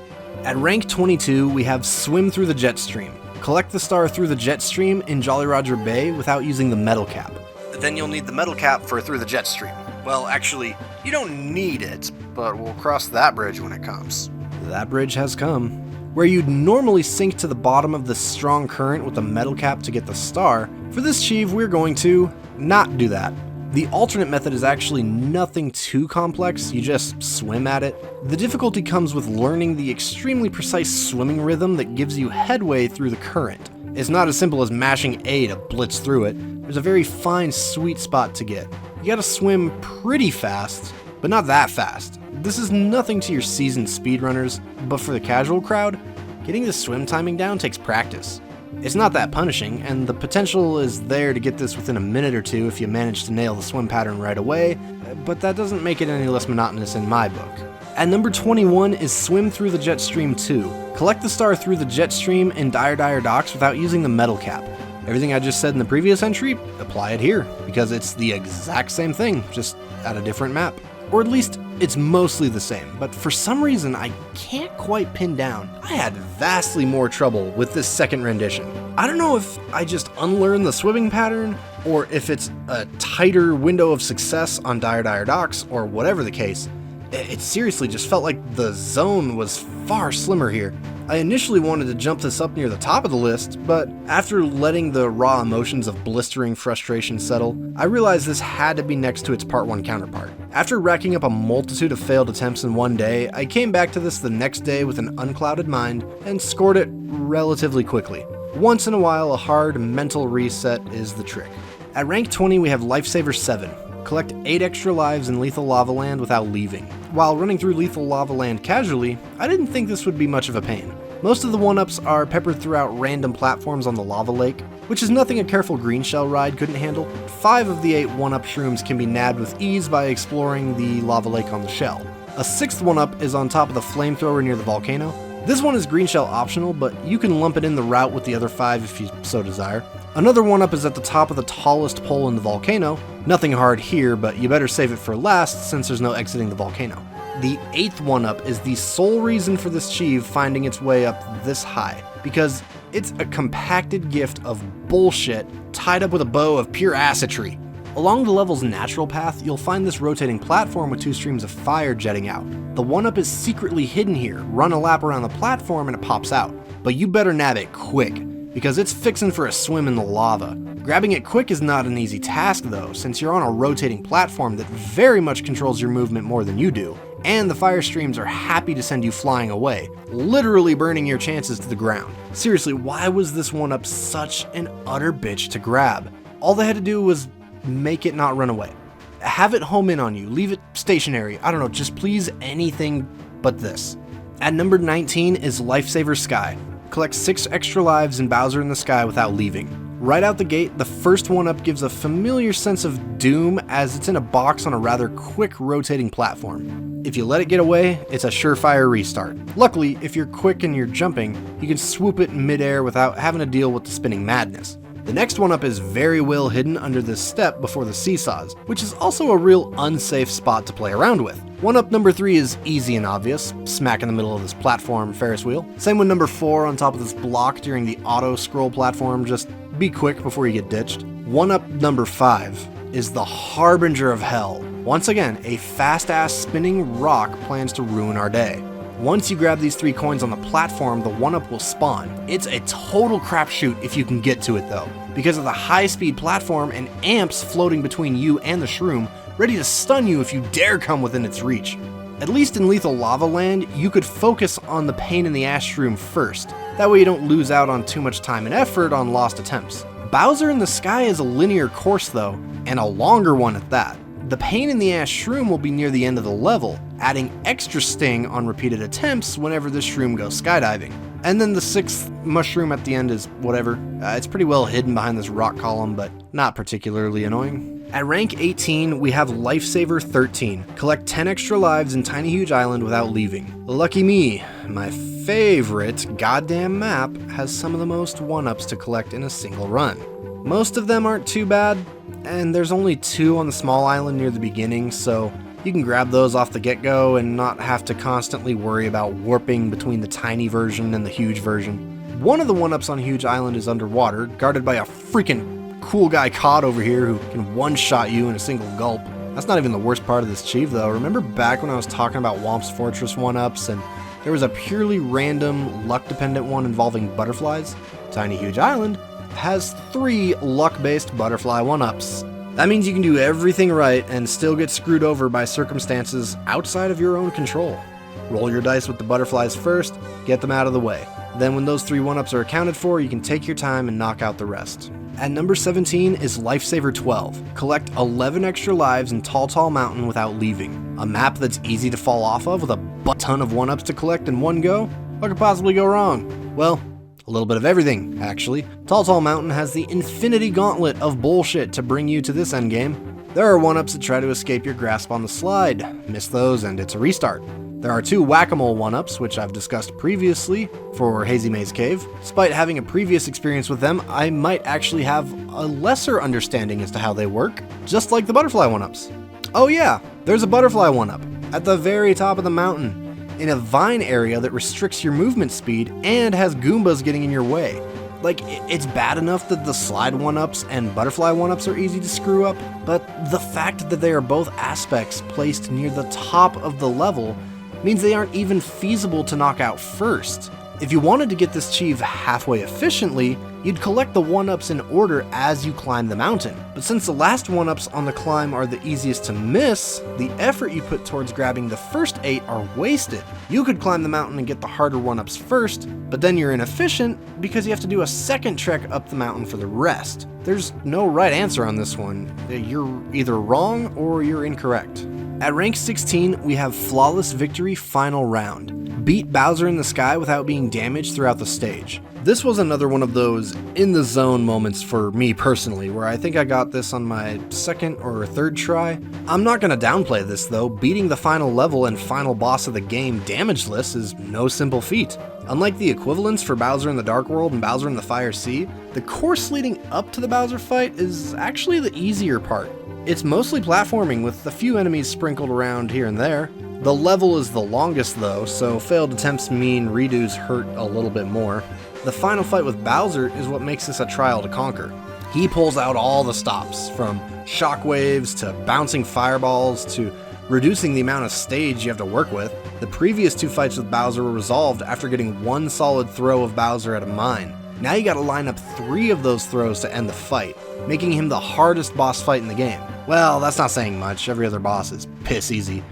At rank 22, we have Swim Through the Jet Stream. Collect the star through the jet stream in Jolly Roger Bay without using the metal cap. Then you'll need the metal cap for Through the Jet Stream. Well, actually, you don't need it, but we'll cross that bridge when it comes. That bridge has come. Where you'd normally sink to the bottom of the strong current with the metal cap to get the star, for this achieve we're going to not do that. The alternate method is actually nothing too complex, you just swim at it. The difficulty comes with learning the extremely precise swimming rhythm that gives you headway through the current. It's not as simple as mashing A to blitz through it, there's a very fine sweet spot to get. You gotta swim pretty fast, but not that fast. This is nothing to your seasoned speedrunners, but for the casual crowd, getting the swim timing down takes practice. It's not that punishing, and the potential is there to get this within a minute or two if you manage to nail the swim pattern right away, but that doesn't make it any less monotonous in my book. At number 21 is Swim Through the Jet Stream 2. Collect the star through the jet stream in Dire Docks without using the metal cap. Everything I just said in the previous entry, apply it here, because it's the exact same thing, just at a different map. Or at least, it's mostly the same, but for some reason I can't quite pin down. I had vastly more trouble with this second rendition. I don't know if I just unlearned the swimming pattern, or if it's a tighter window of success on Dire Docks, or whatever the case. It seriously just felt like the zone was far slimmer here. I initially wanted to jump this up near the top of the list, but after letting the raw emotions of blistering frustration settle, I realized this had to be next to its Part 1 counterpart. After racking up a multitude of failed attempts in one day, I came back to this the next day with an unclouded mind and scored it relatively quickly. Once in a while, a hard mental reset is the trick. At rank 20, we have Lifesaver VII. Collect 8 extra lives in Lethal Lava Land without leaving. While running through Lethal Lava Land casually, I didn't think this would be much of a pain. Most of the 1-ups are peppered throughout random platforms on the lava lake, which is nothing a careful green shell ride couldn't handle. 5 of the 8 1-up shrooms can be nabbed with ease by exploring the lava lake on the shell. A 6th 1-up is on top of the flamethrower near the volcano. This one is green shell optional, but you can lump it in the route with the other 5 if you so desire. Another 1-up is at the top of the tallest pole in the volcano. Nothing hard here, but you better save it for last since there's no exiting the volcano. The 8th 1-up is the sole reason for this achieve finding its way up this high, because it's a compacted gift of bullshit tied up with a bow of pure acidity. Along the level's natural path, you'll find this rotating platform with 2 streams of fire jetting out. The 1-up is secretly hidden here. Run a lap around the platform and it pops out. But you better nab it quick, because it's fixin' for a swim in the lava. Grabbing it quick is not an easy task though, since you're on a rotating platform that very much controls your movement more than you do, and the fire streams are happy to send you flying away, literally burning your chances to the ground. Seriously, why was this 1-up such an utter bitch to grab? All they had to do was make it not run away. Have it home in on you, leave it stationary, I don't know, just please anything but this. At number 19 is Lifesaver Sky. Collect 6 extra lives in Bowser in the Sky without leaving. Right out the gate, the first 1-up gives a familiar sense of doom as it's in a box on a rather quick rotating platform. If you let it get away, it's a surefire restart. Luckily, if you're quick and you're jumping, you can swoop it in midair without having to deal with the spinning madness. The next 1-up is very well hidden under this step before the seesaws, which is also a real unsafe spot to play around with. 1-up number 3 is easy and obvious, smack in the middle of this platform Ferris wheel. Same with number 4 on top of this block during the auto scroll platform, just be quick before you get ditched. 1-up number 5 is the harbinger of hell. Once again, a fast-ass spinning rock plans to ruin our day. Once you grab these 3 coins on the platform, the 1-up will spawn. It's a total crapshoot if you can get to it though, because of the high-speed platform and amps floating between you and the shroom, ready to stun you if you dare come within its reach. At least in Lethal Lava Land, you could focus on the pain in the ass shroom first. That way you don't lose out on too much time and effort on lost attempts. Bowser in the Sky is a linear course though, and a longer one at that. The pain in the ass shroom will be near the end of the level, adding extra sting on repeated attempts whenever the shroom goes skydiving. And then the 6th mushroom at the end is whatever. It's pretty well hidden behind this rock column, but not particularly annoying. At rank 18, we have Lifesaver XIII. Collect 10 extra lives in Tiny Huge Island without leaving. Lucky me, my favorite goddamn map has some of the most 1-ups to collect in a single run. Most of them aren't too bad, and there's only 2 on the small island near the beginning, so you can grab those off the get-go and not have to constantly worry about warping between the tiny version and the huge version. One of the 1-ups on Huge Island is underwater, guarded by a freaking cool guy cod over here who can one-shot you in a single gulp. That's not even the worst part of this achieve though. Remember back when I was talking about Whomp's Fortress 1-ups and there was a purely random luck-dependent one involving butterflies? Tiny Huge Island has 3 luck-based butterfly 1-ups. That means you can do everything right and still get screwed over by circumstances outside of your own control. Roll your dice with the butterflies first, get them out of the way. Then when those 3 1-ups are accounted for, you can take your time and knock out the rest. At number 17 is Lifesaver XII. Collect 11 extra lives in Tall Mountain without leaving. A map that's easy to fall off of with a butt-ton of 1-ups to collect in one go? What could possibly go wrong? Well, a little bit of everything, actually. Tall Mountain has the infinity gauntlet of bullshit to bring you to this endgame. There are 1-ups that try to escape your grasp on the slide. Miss those and it's a restart. There are 2 Whack-A-Mole 1-ups, which I've discussed previously for Hazy Maze Cave. Despite having a previous experience with them, I might actually have a lesser understanding as to how they work, just like the butterfly 1-ups. Oh yeah, there's a butterfly 1-up at the very top of the mountain, in a vine area that restricts your movement speed and has Goombas getting in your way. Like, it's bad enough that the slide 1-ups and butterfly 1-ups are easy to screw up, but the fact that they are both aspects placed near the top of the level means they aren't even feasible to knock out first. If you wanted to get this achieve halfway efficiently, you'd collect the 1-ups in order as you climb the mountain. But since the last 1-ups on the climb are the easiest to miss, the effort you put towards grabbing the first 8 are wasted. You could climb the mountain and get the harder 1-ups first, but then you're inefficient because you have to do a second trek up the mountain for the rest. There's no right answer on this one. You're either wrong or you're incorrect. At rank 16, we have Flawless Victory Final Round. Beat Bowser in the Sky without being damaged throughout the stage. This was another one of those in-the-zone moments for me personally, where I think I got this on my 2nd or 3rd try. I'm not going to downplay this though, beating the final level and final boss of the game damageless is no simple feat. Unlike the equivalents for Bowser in the Dark World and Bowser in the Fire Sea, the course leading up to the Bowser fight is actually the easier part. It's mostly platforming with a few enemies sprinkled around here and there. The level is the longest though, so failed attempts mean redos hurt a little bit more. The final fight with Bowser is what makes this a trial to conquer. He pulls out all the stops, from shockwaves to bouncing fireballs to reducing the amount of stage you have to work with. The previous 2 fights with Bowser were resolved after getting 1 solid throw of Bowser at a mine. Now you gotta line up 3 of those throws to end the fight, making him the hardest boss fight in the game. Well, that's not saying much, every other boss is piss easy.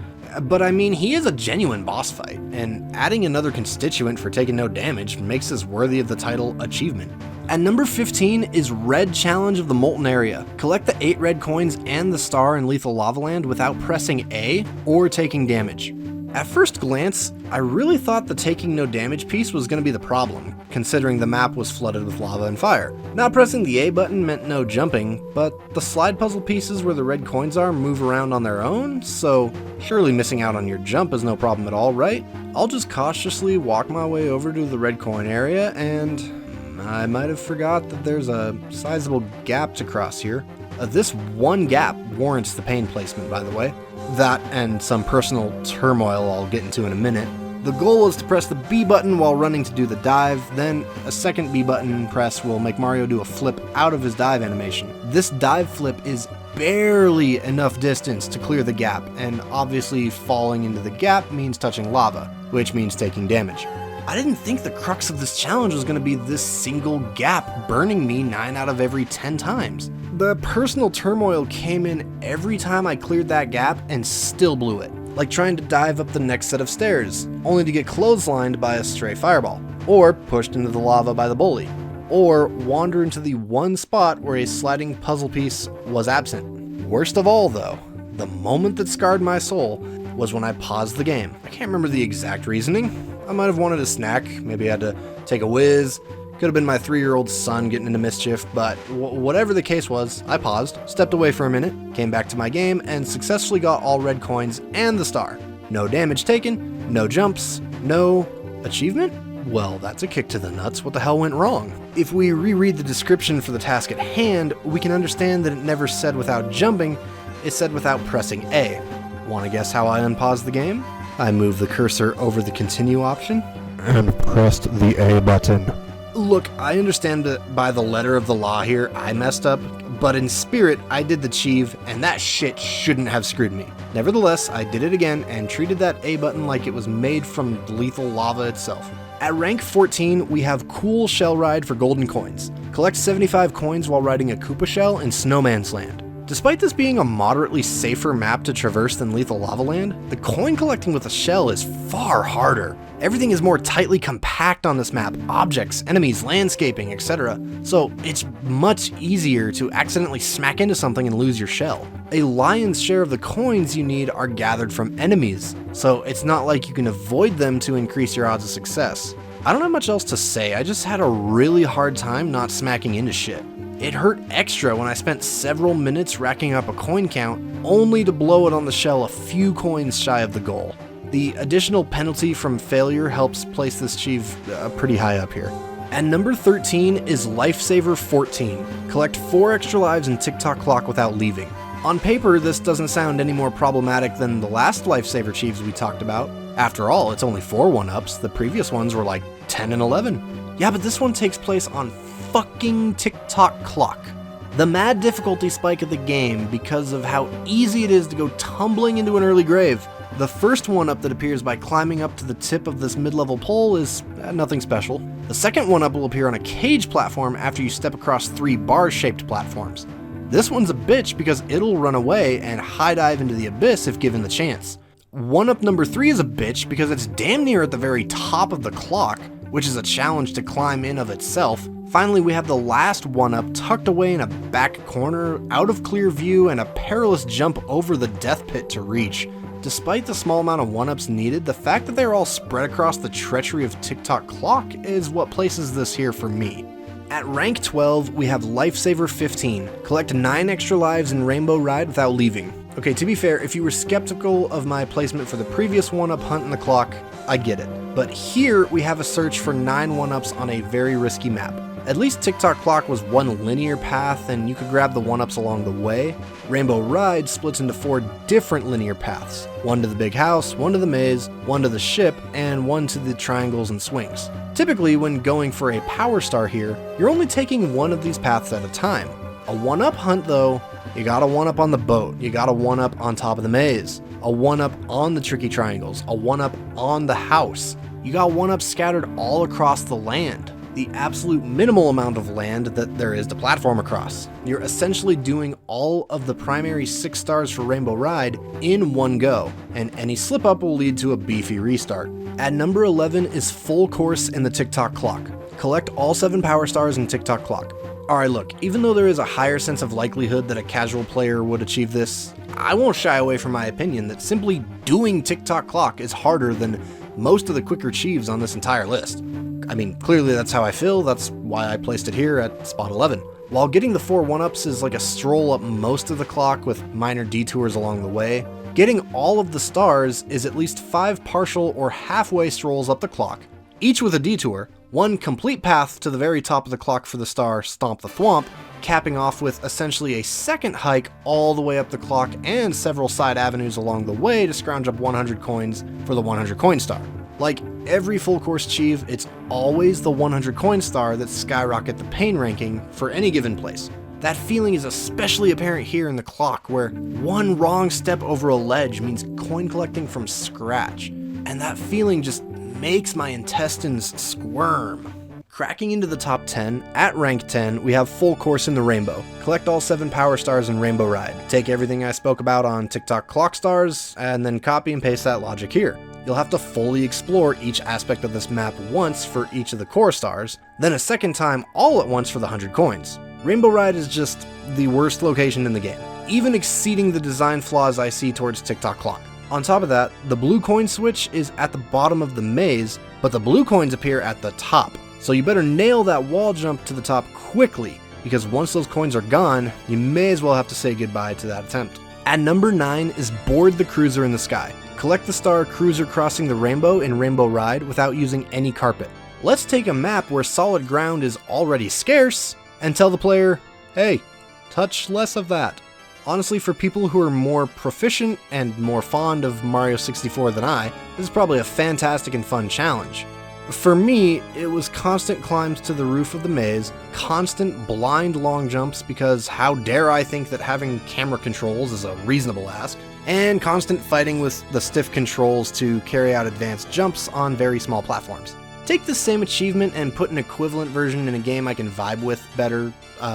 But I mean, he is a genuine boss fight, and adding another constituent for taking no damage makes this worthy of the title achievement. At number 15 is Red Challenge of the Molten Area. Collect the 8 red coins and the star in Lethal Lava Land without pressing A or taking damage. At first glance, I really thought the taking no damage piece was going to be the problem, considering the map was flooded with lava and fire. Not pressing the A button meant no jumping, but the slide puzzle pieces where the red coins are move around on their own, so surely missing out on your jump is no problem at all, right? I'll just cautiously walk my way over to the red coin area, and I might have forgot that there's a sizable gap to cross here. This one gap warrants the pain placement, by the way. That and some personal turmoil I'll get into in a minute. The goal is to press the B button while running to do the dive, then a second B button press will make Mario do a flip out of his dive animation. This dive flip is barely enough distance to clear the gap, and obviously falling into the gap means touching lava, which means taking damage. I didn't think the crux of this challenge was going to be this single gap burning me 9 out of every 10 times. The personal turmoil came in every time I cleared that gap and still blew it, like trying to dive up the next set of stairs, only to get clotheslined by a stray fireball, or pushed into the lava by the bully, or wander into the one spot where a sliding puzzle piece was absent. Worst of all though, the moment that scarred my soul was when I paused the game. I can't remember the exact reasoning. I might have wanted a snack, maybe I had to take a whiz, could have been my 3-year-old son getting into mischief, but whatever the case was, I paused, stepped away for a minute, came back to my game, and successfully got all red coins and the star. No damage taken, no jumps, no achievement? Well, that's a kick to the nuts. What the hell went wrong? If we reread the description for the task at hand, we can understand that it never said without jumping, it said without pressing A. Wanna guess how I unpaused the game? I moved the cursor over the continue option and pressed the A button. Look, I understand that by the letter of the law here, I messed up, but in spirit, I did the achieve, and that shit shouldn't have screwed me. Nevertheless, I did it again and treated that A button like it was made from lethal lava itself. At rank 14, we have Cool Shell Ride for golden coins. Collect 75 coins while riding a Koopa shell in Snowman's Land. Despite this being a moderately safer map to traverse than Lethal Lava Land, the coin collecting with a shell is far harder. Everything is more tightly compact on this map, objects, enemies, landscaping, etc. So it's much easier to accidentally smack into something and lose your shell. A lion's share of the coins you need are gathered from enemies, so it's not like you can avoid them to increase your odds of success. I don't have much else to say, I just had a really hard time not smacking into shit. It hurt extra when I spent several minutes racking up a coin count, only to blow it on the shell a few coins shy of the goal. The additional penalty from failure helps place this achieve pretty high up here. At number 13 is Lifesaver 14. Collect 4 extra lives and tick-tock clock without leaving. On paper, this doesn't sound any more problematic than the last Lifesaver Chiefs we talked about. After all, it's only 4 1-ups, the previous ones were like 10 and 11. Yeah, but this one takes place on fucking tick-tock clock. The mad difficulty spike of the game because of how easy it is to go tumbling into an early grave. The first 1-up that appears by climbing up to the tip of this mid-level pole is nothing special. The second 1-up will appear on a cage platform after you step across 3 bar-shaped platforms. This one's a bitch because it'll run away and high dive into the abyss if given the chance. 1-up number 3 is a bitch because it's damn near at the very top of the clock, which is a challenge to climb in of itself. Finally, we have the last 1-up tucked away in a back corner, out of clear view, and a perilous jump over the death pit to reach. Despite the small amount of 1-ups needed, the fact that they're all spread across the treachery of tick-tock clock is what places this here for me. At rank 12, we have Lifesaver 15. Collect 9 extra lives in Rainbow Ride without leaving. Okay, to be fair, if you were skeptical of my placement for the previous 1-up hunt in the clock, I get it. But here, we have a search for 9 1-ups on a very risky map. At least tick-tock clock was one linear path and you could grab the 1-ups along the way. Rainbow Ride splits into 4 different linear paths. 1 to the big house, 1 to the maze, 1 to the ship, and 1 to the triangles and swings. Typically, when going for a power star here, you're only taking 1 of these paths at a time. A 1-up hunt though, you got a 1-up on the boat, you got a 1-up on top of the maze, a 1-up on the tricky triangles, a 1-up on the house. You got 1-ups scattered all across the land. The absolute minimal amount of land that there is to platform across. You're essentially doing all of the primary 6 stars for Rainbow Ride in one go, and any slip up will lead to a beefy restart. At number 11 is Full Course in the tick-tock clock. Collect all 7 power stars in tick-tock clock. Alright, look, even though there is a higher sense of likelihood that a casual player would achieve this, I won't shy away from my opinion that simply doing tick-tock clock is harder than most of the quicker achieves on this entire list. I mean, clearly that's how I feel, that's why I placed it here at spot 11. While getting the 4 1-ups is like a stroll up most of the clock with minor detours along the way, getting all of the stars is at least 5 partial or halfway strolls up the clock, each with a detour, 1 complete path to the very top of the clock for the star Stomp the Thwomp, capping off with essentially a second hike all the way up the clock and several side avenues along the way to scrounge up 100 coins for the 100 coin star. Like every full course achieve, it's always the 100 coin star that skyrocket the pain ranking for any given place. That feeling is especially apparent here in the clock, where one wrong step over a ledge means coin collecting from scratch, and that feeling just makes my intestines squirm. Cracking into the top 10, at rank 10, we have full course in the Rainbow. Collect all 7 power stars in Rainbow Ride. Take everything I spoke about on TikTok Clock Stars, and then copy and paste that logic here. You'll have to fully explore each aspect of this map once for each of the core stars, then a second time all at once for the 100 coins. Rainbow Ride is just the worst location in the game, even exceeding the design flaws I see towards TikTok Clock. On top of that, the blue coin switch is at the bottom of the maze, but the blue coins appear at the top. So you better nail that wall jump to the top quickly, because once those coins are gone, you may as well have to say goodbye to that attempt. At number 9 is Board the Cruiser in the Sky. Collect the star Cruiser crossing the rainbow in Rainbow Ride without using any carpet. Let's take a map where solid ground is already scarce and tell the player, hey, touch less of that. Honestly, for people who are more proficient and more fond of Mario 64 than I, this is probably a fantastic and fun challenge. For me, it was constant climbs to the roof of the maze, constant blind long jumps because how dare I think that having camera controls is a reasonable ask, and constant fighting with the stiff controls to carry out advanced jumps on very small platforms. Take this same achievement and put an equivalent version in a game I can vibe with better,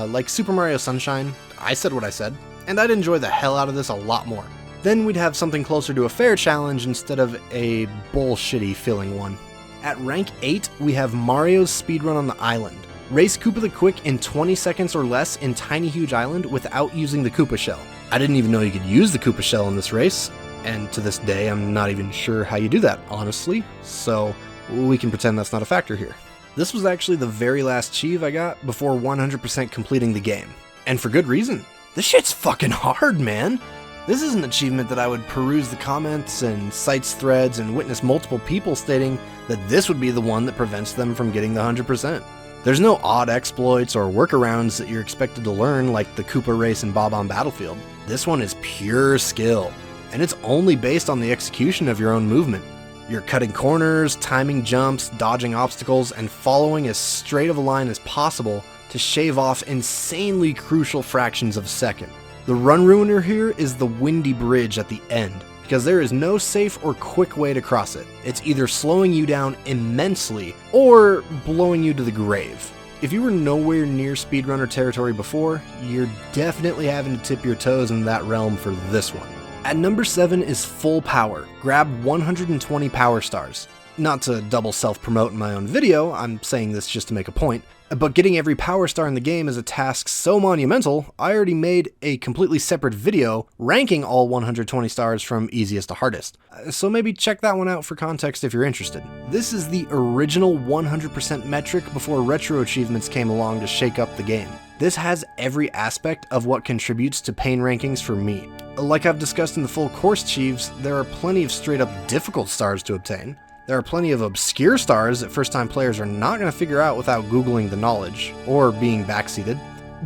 like Super Mario Sunshine. I said what I said, and I'd enjoy the hell out of this a lot more. Then we'd have something closer to a fair challenge instead of a bullshitty filling one. At rank 8, we have Mario's Speedrun on the Island. Race Koopa the Quick in 20 seconds or less in Tiny Huge Island without using the Koopa Shell. I didn't even know you could use the Koopa Shell in this race, and to this day I'm not even sure how you do that, honestly, so we can pretend that's not a factor here. This was actually the very last achieve I got before 100% completing the game, and for good reason. This shit's fucking hard, man! This is an achievement that I would peruse the comments and sites threads and witness multiple people stating that this would be the one that prevents them from getting the 100%. There's no odd exploits or workarounds that you're expected to learn like the Koopa race and Bob-omb Battlefield. This one is pure skill, and it's only based on the execution of your own movement. You're cutting corners, timing jumps, dodging obstacles, and following as straight of a line as possible to shave off insanely crucial fractions of a second. The run ruiner here is the windy bridge at the end, because there is no safe or quick way to cross it. It's either slowing you down immensely or blowing you to the grave. If you were nowhere near speedrunner territory before, you're definitely having to tip your toes in that realm for this one. At number 7 is Full Power. Grab 120 power stars. Not to double self-promote in my own video, I'm saying this just to make a point, but getting every power star in the game is a task so monumental, I already made a completely separate video ranking all 120 stars from easiest to hardest. So maybe check that one out for context if you're interested. This is the original 100% metric before retro achievements came along to shake up the game. This has every aspect of what contributes to pain rankings for me. Like I've discussed in the full course achieves, there are plenty of straight up difficult stars to obtain. There are plenty of obscure stars that first-time players are not going to figure out without Googling the knowledge, or being backseated.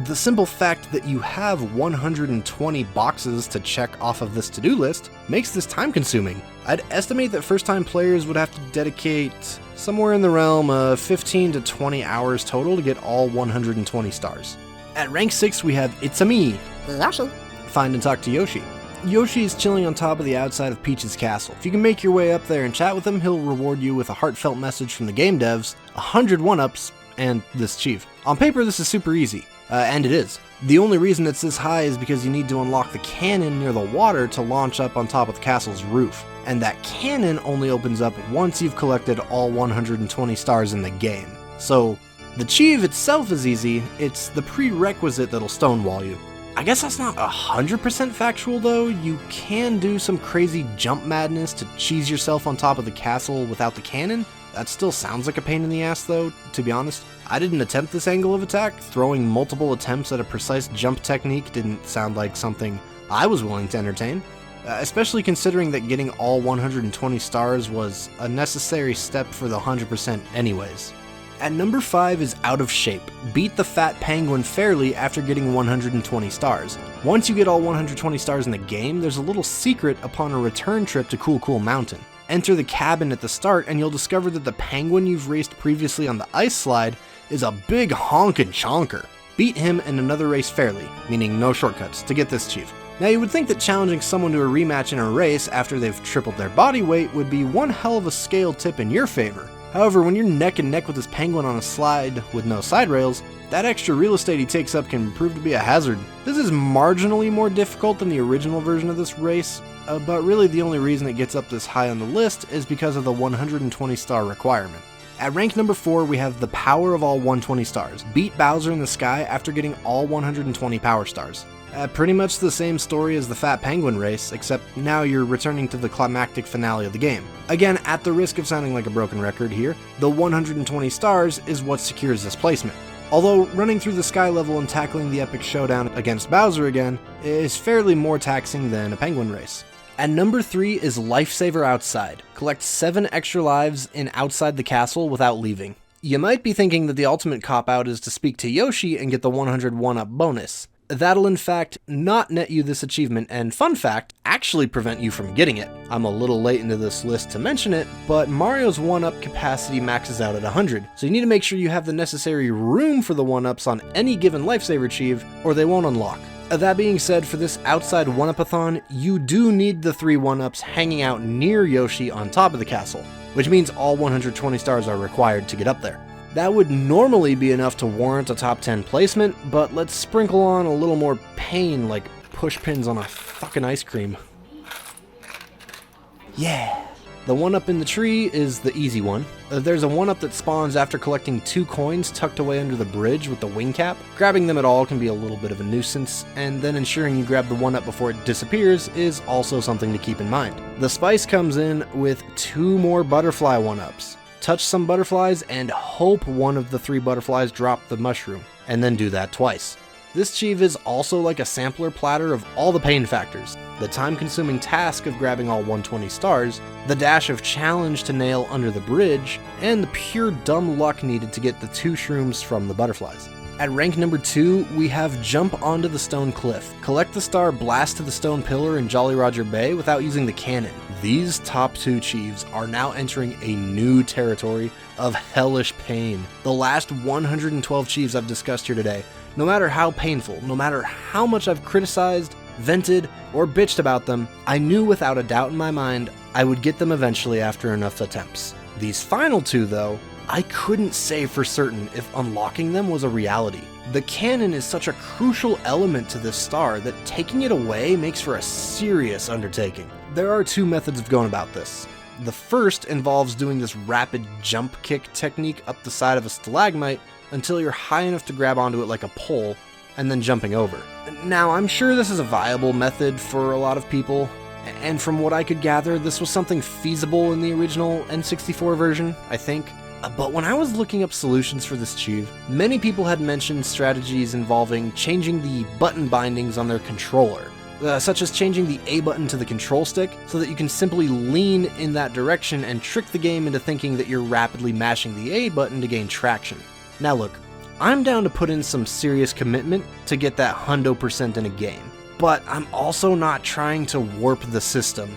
The simple fact that you have 120 boxes to check off of this to-do list makes this time-consuming. I'd estimate that first-time players would have to dedicate somewhere in the realm of 15 to 20 hours total to get all 120 stars. At rank 6 we have It's a Me, Yoshi. Find and talk to Yoshi. Yoshi is chilling on top of the outside of Peach's castle. If you can make your way up there and chat with him, he'll reward you with a heartfelt message from the game devs, 100 1-ups, and this achieve. On paper, this is super easy, and it is. The only reason it's this high is because you need to unlock the cannon near the water to launch up on top of the castle's roof, and that cannon only opens up once you've collected all 120 stars in the game. So, the achieve itself is easy, it's the prerequisite that'll stonewall you. I guess that's not 100% factual though. You can do some crazy jump madness to cheese yourself on top of the castle without the cannon. That still sounds like a pain in the ass though, to be honest. I didn't attempt this angle of attack. Throwing multiple attempts at a precise jump technique didn't sound like something I was willing to entertain. Especially considering that getting all 120 stars was a necessary step for the 100% anyways. At number 5 is Out of Shape. Beat the fat penguin fairly after getting 120 stars. Once you get all 120 stars in the game, there's a little secret upon a return trip to Cool Mountain. Enter the cabin at the start and you'll discover that the penguin you've raced previously on the ice slide is a big honkin' chonker. Beat him in another race fairly, meaning no shortcuts, to get this achieve. Now you would think that challenging someone to a rematch in a race after they've tripled their body weight would be one hell of a scale tip in your favor. However, when you're neck and neck with this penguin on a slide with no side rails, that extra real estate he takes up can prove to be a hazard. This is marginally more difficult than the original version of this race, but really the only reason it gets up this high on the list is because of the 120 star requirement. At rank number 4, we have the power of all 120 stars. Beat Bowser in the sky after getting all 120 power stars. Pretty much the same story as the Fat Penguin race, except now you're returning to the climactic finale of the game. Again, at the risk of sounding like a broken record here, the 120 stars is what secures this placement. Although running through the sky level and tackling the epic showdown against Bowser again is fairly more taxing than a penguin race. At number 3 is Lifesaver Outside. Collect 7 extra lives in outside the castle without leaving. You might be thinking that the ultimate cop-out is to speak to Yoshi and get the 101-up bonus. That'll in fact not net you this achievement, and fun fact, actually prevent you from getting it. I'm a little late into this list to mention it, but Mario's 1-up capacity maxes out at 100, so you need to make sure you have the necessary room for the 1-ups on any given Lifesaver achieve, or they won't unlock. That being said, for this outside 1-up-a-thon, you do need the 3 1-ups hanging out near Yoshi on top of the castle, which means all 120 stars are required to get up there. That would normally be enough to warrant a top 10 placement, but let's sprinkle on a little more pain like push pins on a fucking ice cream. Yeah! The 1-up in the tree is the easy one. There's a 1-up that spawns after collecting 2 coins tucked away under the bridge with the wing cap. Grabbing them at all can be a little bit of a nuisance, and then ensuring you grab the 1-up before it disappears is also something to keep in mind. The spice comes in with 2 more butterfly 1-ups. Touch some butterflies and hope one of the 3 butterflies drop the mushroom, and then do that twice. This achieve is also like a sampler platter of all the pain factors, the time-consuming task of grabbing all 120 stars, the dash of challenge to nail under the bridge, and the pure dumb luck needed to get the 2 shrooms from the butterflies. At rank number 2, we have Jump Onto the Stone Cliff. Collect the star Blast to the Stone Pillar in Jolly Roger Bay without using the cannon. These top 2 achieves are now entering a new territory of hellish pain. The last 112 achieves I've discussed here today, no matter how painful, no matter how much I've criticized, vented, or bitched about them, I knew without a doubt in my mind I would get them eventually after enough attempts. These final 2, though, I couldn't say for certain if unlocking them was a reality. The cannon is such a crucial element to this star that taking it away makes for a serious undertaking. There are 2 methods of going about this. The first involves doing this rapid jump kick technique up the side of a stalagmite until you're high enough to grab onto it like a pole, and then jumping over. Now, I'm sure this is a viable method for a lot of people, and from what I could gather, this was something feasible in the original N64 version, I think. But when I was looking up solutions for this achieve, many people had mentioned strategies involving changing the button bindings on their controller, such as changing the A button to the control stick so that you can simply lean in that direction and trick the game into thinking that you're rapidly mashing the A button to gain traction. Now look, I'm down to put in some serious commitment to get that 100% in a game, but I'm also not trying to warp the system.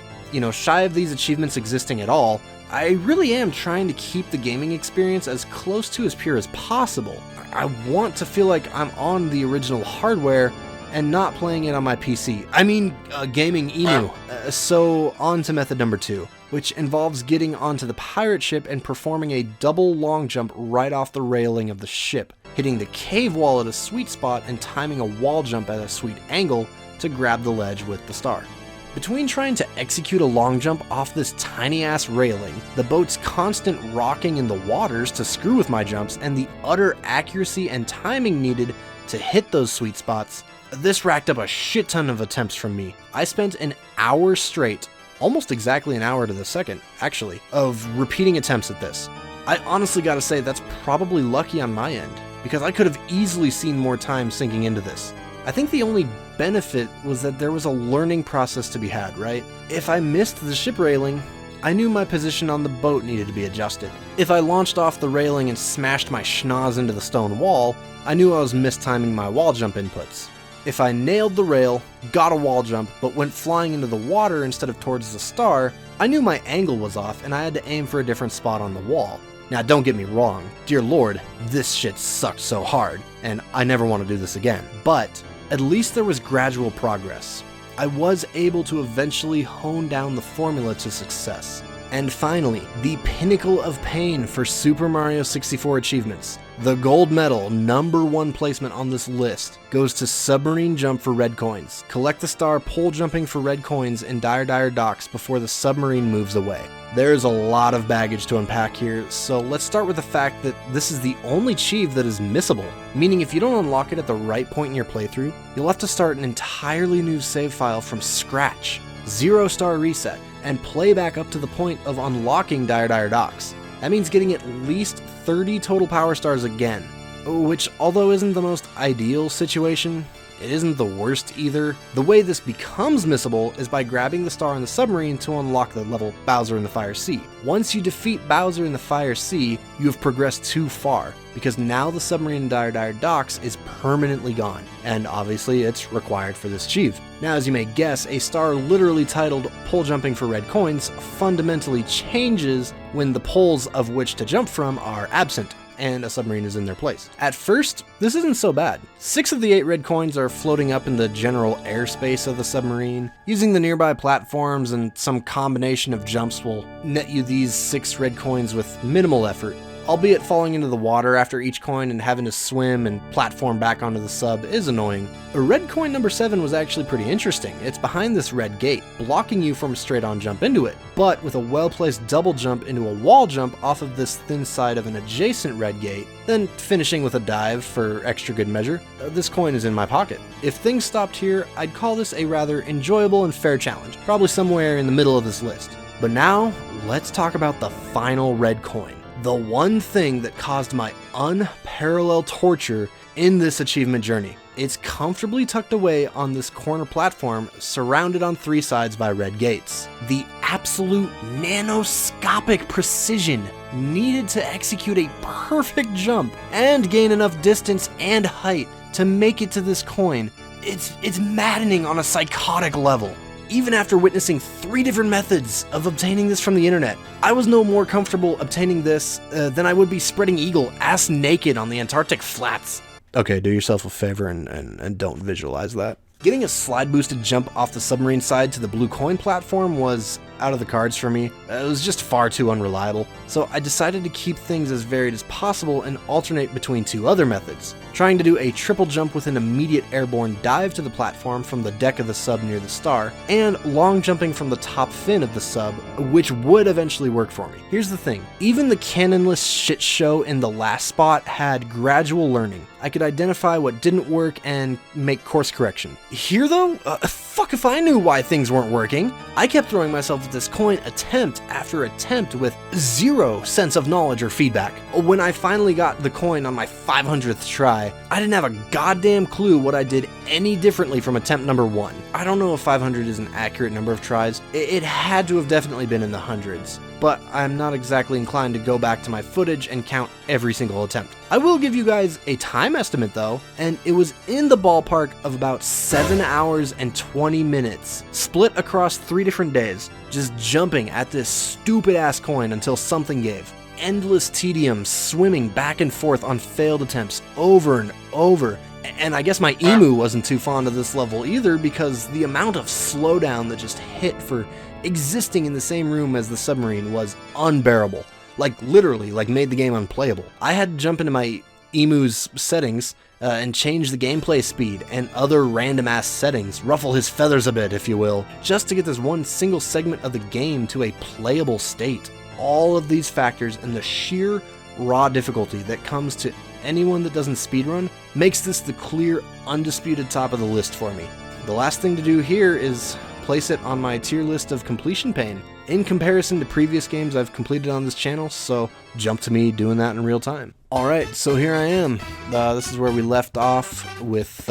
Shy of these achievements existing at all, I really am trying to keep the gaming experience as close to as pure as possible. I want to feel like I'm on the original hardware and not playing it on my PC. I mean, gaming emu. So on to method number 2, which involves getting onto the pirate ship and performing a double long jump right off the railing of the ship, hitting the cave wall at a sweet spot and timing a wall jump at a sweet angle to grab the ledge with the star. Between trying to execute a long jump off this tiny ass railing, the boat's constant rocking in the waters to screw with my jumps, and the utter accuracy and timing needed to hit those sweet spots, this racked up a shit ton of attempts from me. I spent an hour straight, almost exactly an hour to the second, actually, of repeating attempts at this. I honestly gotta say that's probably lucky on my end, because I could have easily seen more time sinking into this. I think the only benefit was that there was a learning process to be had, right? If I missed the ship railing, I knew my position on the boat needed to be adjusted. If I launched off the railing and smashed my schnoz into the stone wall, I knew I was mistiming my wall jump inputs. If I nailed the rail, got a wall jump, but went flying into the water instead of towards the star, I knew my angle was off and I had to aim for a different spot on the wall. Now don't get me wrong, dear lord, this shit sucked so hard, and I never want to do this again. But at least there was gradual progress. I was able to eventually hone down the formula to success. And finally, the pinnacle of pain for Super Mario 64 achievements. The gold medal, #1 placement on this list, goes to Submarine Jump for red coins. Collect the star pole jumping for red coins in Dire Docks before the submarine moves away. There's a lot of baggage to unpack here, so let's start with the fact that this is the only achieve that is missable, meaning if you don't unlock it at the right point in your playthrough, you'll have to start an entirely new save file from scratch, 0-star reset, and play back up to the point of unlocking Dire Docks. That means getting at least 30 total power stars again, which although isn't the most ideal situation, it isn't the worst either. The way this becomes missable is by grabbing the star on the submarine to unlock the level Bowser in the Fire Sea. Once you defeat Bowser in the Fire Sea, you have progressed too far, because now the submarine in Dire Docks is permanently gone, and obviously it's required for this achieve. Now, as you may guess, a star literally titled Pole Jumping for Red Coins fundamentally changes when the poles of which to jump from are absent, and a submarine is in their place. At first, this isn't so bad. 6 of the 8 red coins are floating up in the general airspace of the submarine. Using the nearby platforms and some combination of jumps will net you these 6 red coins with minimal effort, albeit falling into the water after each coin and having to swim and platform back onto the sub is annoying. Red coin number 7 was actually pretty interesting. It's behind this red gate, blocking you from a straight-on jump into it, but with a well-placed double jump into a wall jump off of this thin side of an adjacent red gate, then finishing with a dive for extra good measure, this coin is in my pocket. If things stopped here, I'd call this a rather enjoyable and fair challenge, probably somewhere in the middle of this list. But now, let's talk about the final red coin. The one thing that caused my unparalleled torture in this achievement journey. It's comfortably tucked away on this corner platform, surrounded on 3 sides by red gates. The absolute nanoscopic precision needed to execute a perfect jump and gain enough distance and height to make it to this coin. It's maddening on a psychotic level. Even after witnessing 3 different methods of obtaining this from the internet, I was no more comfortable obtaining this than I would be spreading eagle ass naked on the Antarctic flats. Okay, do yourself a favor and don't visualize that. Getting a slide boosted jump off the submarine side to the blue coin platform was out of the cards for me. It was just far too unreliable, so I decided to keep things as varied as possible and alternate between 2 other methods. Trying to do a triple jump with an immediate airborne dive to the platform from the deck of the sub near the star, and long jumping from the top fin of the sub, which would eventually work for me. Here's the thing, even the Cannonless shit show in the last spot had gradual learning. I could identify what didn't work and make course correction. Here though, fuck if I knew why things weren't working. I kept throwing myself at this coin attempt after attempt with 0 sense of knowledge or feedback. When I finally got the coin on my 500th try, I didn't have a goddamn clue what I did any differently from attempt number 1. I don't know if 500 is an accurate number of tries. It had to have definitely been in the hundreds, but I'm not exactly inclined to go back to my footage and count every single attempt. I will give you guys a time estimate though, and it was in the ballpark of about 7 hours and 20 minutes, split across 3 different days, just jumping at this stupid ass coin until something gave. Endless tedium swimming back and forth on failed attempts over and over. And I guess my emu wasn't too fond of this level either, because the amount of slowdown that just hit for existing in the same room as the submarine was unbearable. Like literally, like made the game unplayable. I had to jump into my emu's settings and change the gameplay speed and other random ass settings, ruffle his feathers a bit if you will, just to get this one single segment of the game to a playable state. All of these factors and the sheer raw difficulty that comes to anyone that doesn't speedrun makes this the clear, undisputed top of the list for me. The last thing to do here is place it on my tier list of completion pain in comparison to previous games I've completed on this channel, so jump to me doing that in real time. Alright, so here I am. This is where we left off with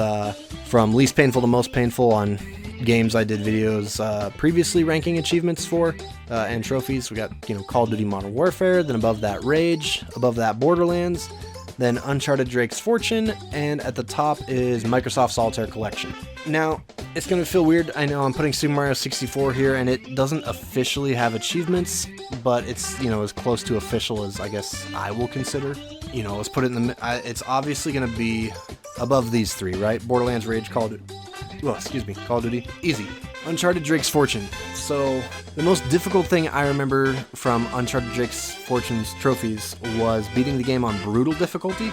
from least painful to most painful on games I did videos previously ranking achievements for and trophies. We got, Call of Duty Modern Warfare, then above that Rage, above that Borderlands, then Uncharted Drake's Fortune, and at the top is Microsoft Solitaire Collection. Now, It's gonna feel weird. I know I'm putting Super Mario 64 here, and it doesn't officially have achievements, but it's, you know, as close to official as I guess I will consider. You know, let's put it in the. It's obviously gonna be above these three, right? Borderlands, Rage, Call of Duty, easy. Uncharted Drake's Fortune. So the most difficult thing I remember from Uncharted Drake's Fortune's trophies was beating the game on brutal difficulty,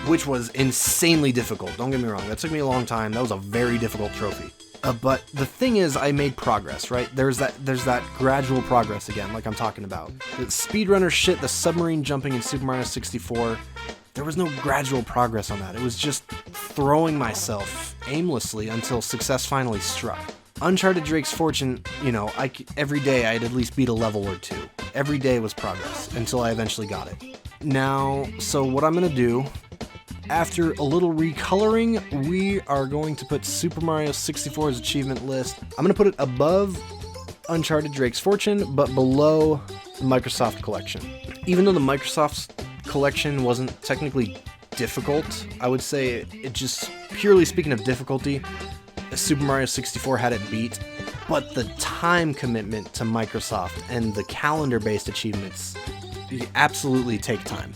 which was insanely difficult. Don't get me wrong, that took me a long time. That was a very difficult trophy. But the thing is, I made progress, right? There's that gradual progress again, like I'm talking about. The speedrunner shit, the submarine jumping in Super Mario 64, there was no gradual progress on that. It was just throwing myself aimlessly until success finally struck. Uncharted Drake's Fortune, you know, every day I'd at least beat a level or two. Every day was progress until I eventually got it. Now, so what I'm gonna do, after a little recoloring, we are going to put Super Mario 64's achievement list. I'm gonna put it above Uncharted Drake's Fortune, but below the Microsoft Collection. Even though the Microsoft Collection wasn't technically difficult, I would say it just, purely speaking of difficulty, Super Mario 64 had it beat, but the time commitment to Microsoft and the calendar-based achievements absolutely take time.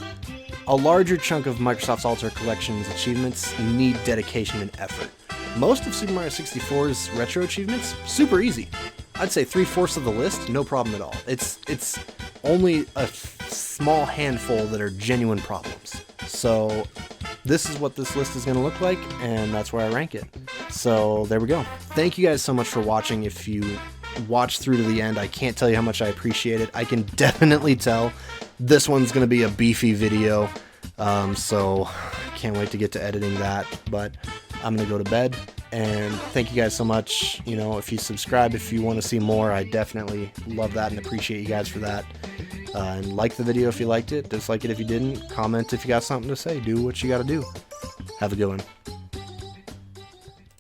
A larger chunk of Microsoft's Ultimate Collection's achievements need dedication and effort. Most of Super Mario 64's retro achievements, super easy. I'd say 3/4 of the list, no problem at all. It's only a small handful that are genuine problems. So this is what this list is going to look like, and that's where I rank it. So there we go. Thank you guys so much for watching. If you watched through to the end, I can't tell you how much I appreciate it. I can definitely tell this one's going to be a beefy video, so I can't wait to get to editing that, but I'm going to go to bed. And thank you guys so much. You know, if you subscribe, if you want to see more, I definitely love that and appreciate you guys for that. And like the video if you liked it, dislike it if you didn't, comment if you got something to say, do what you got to do. Have a good one.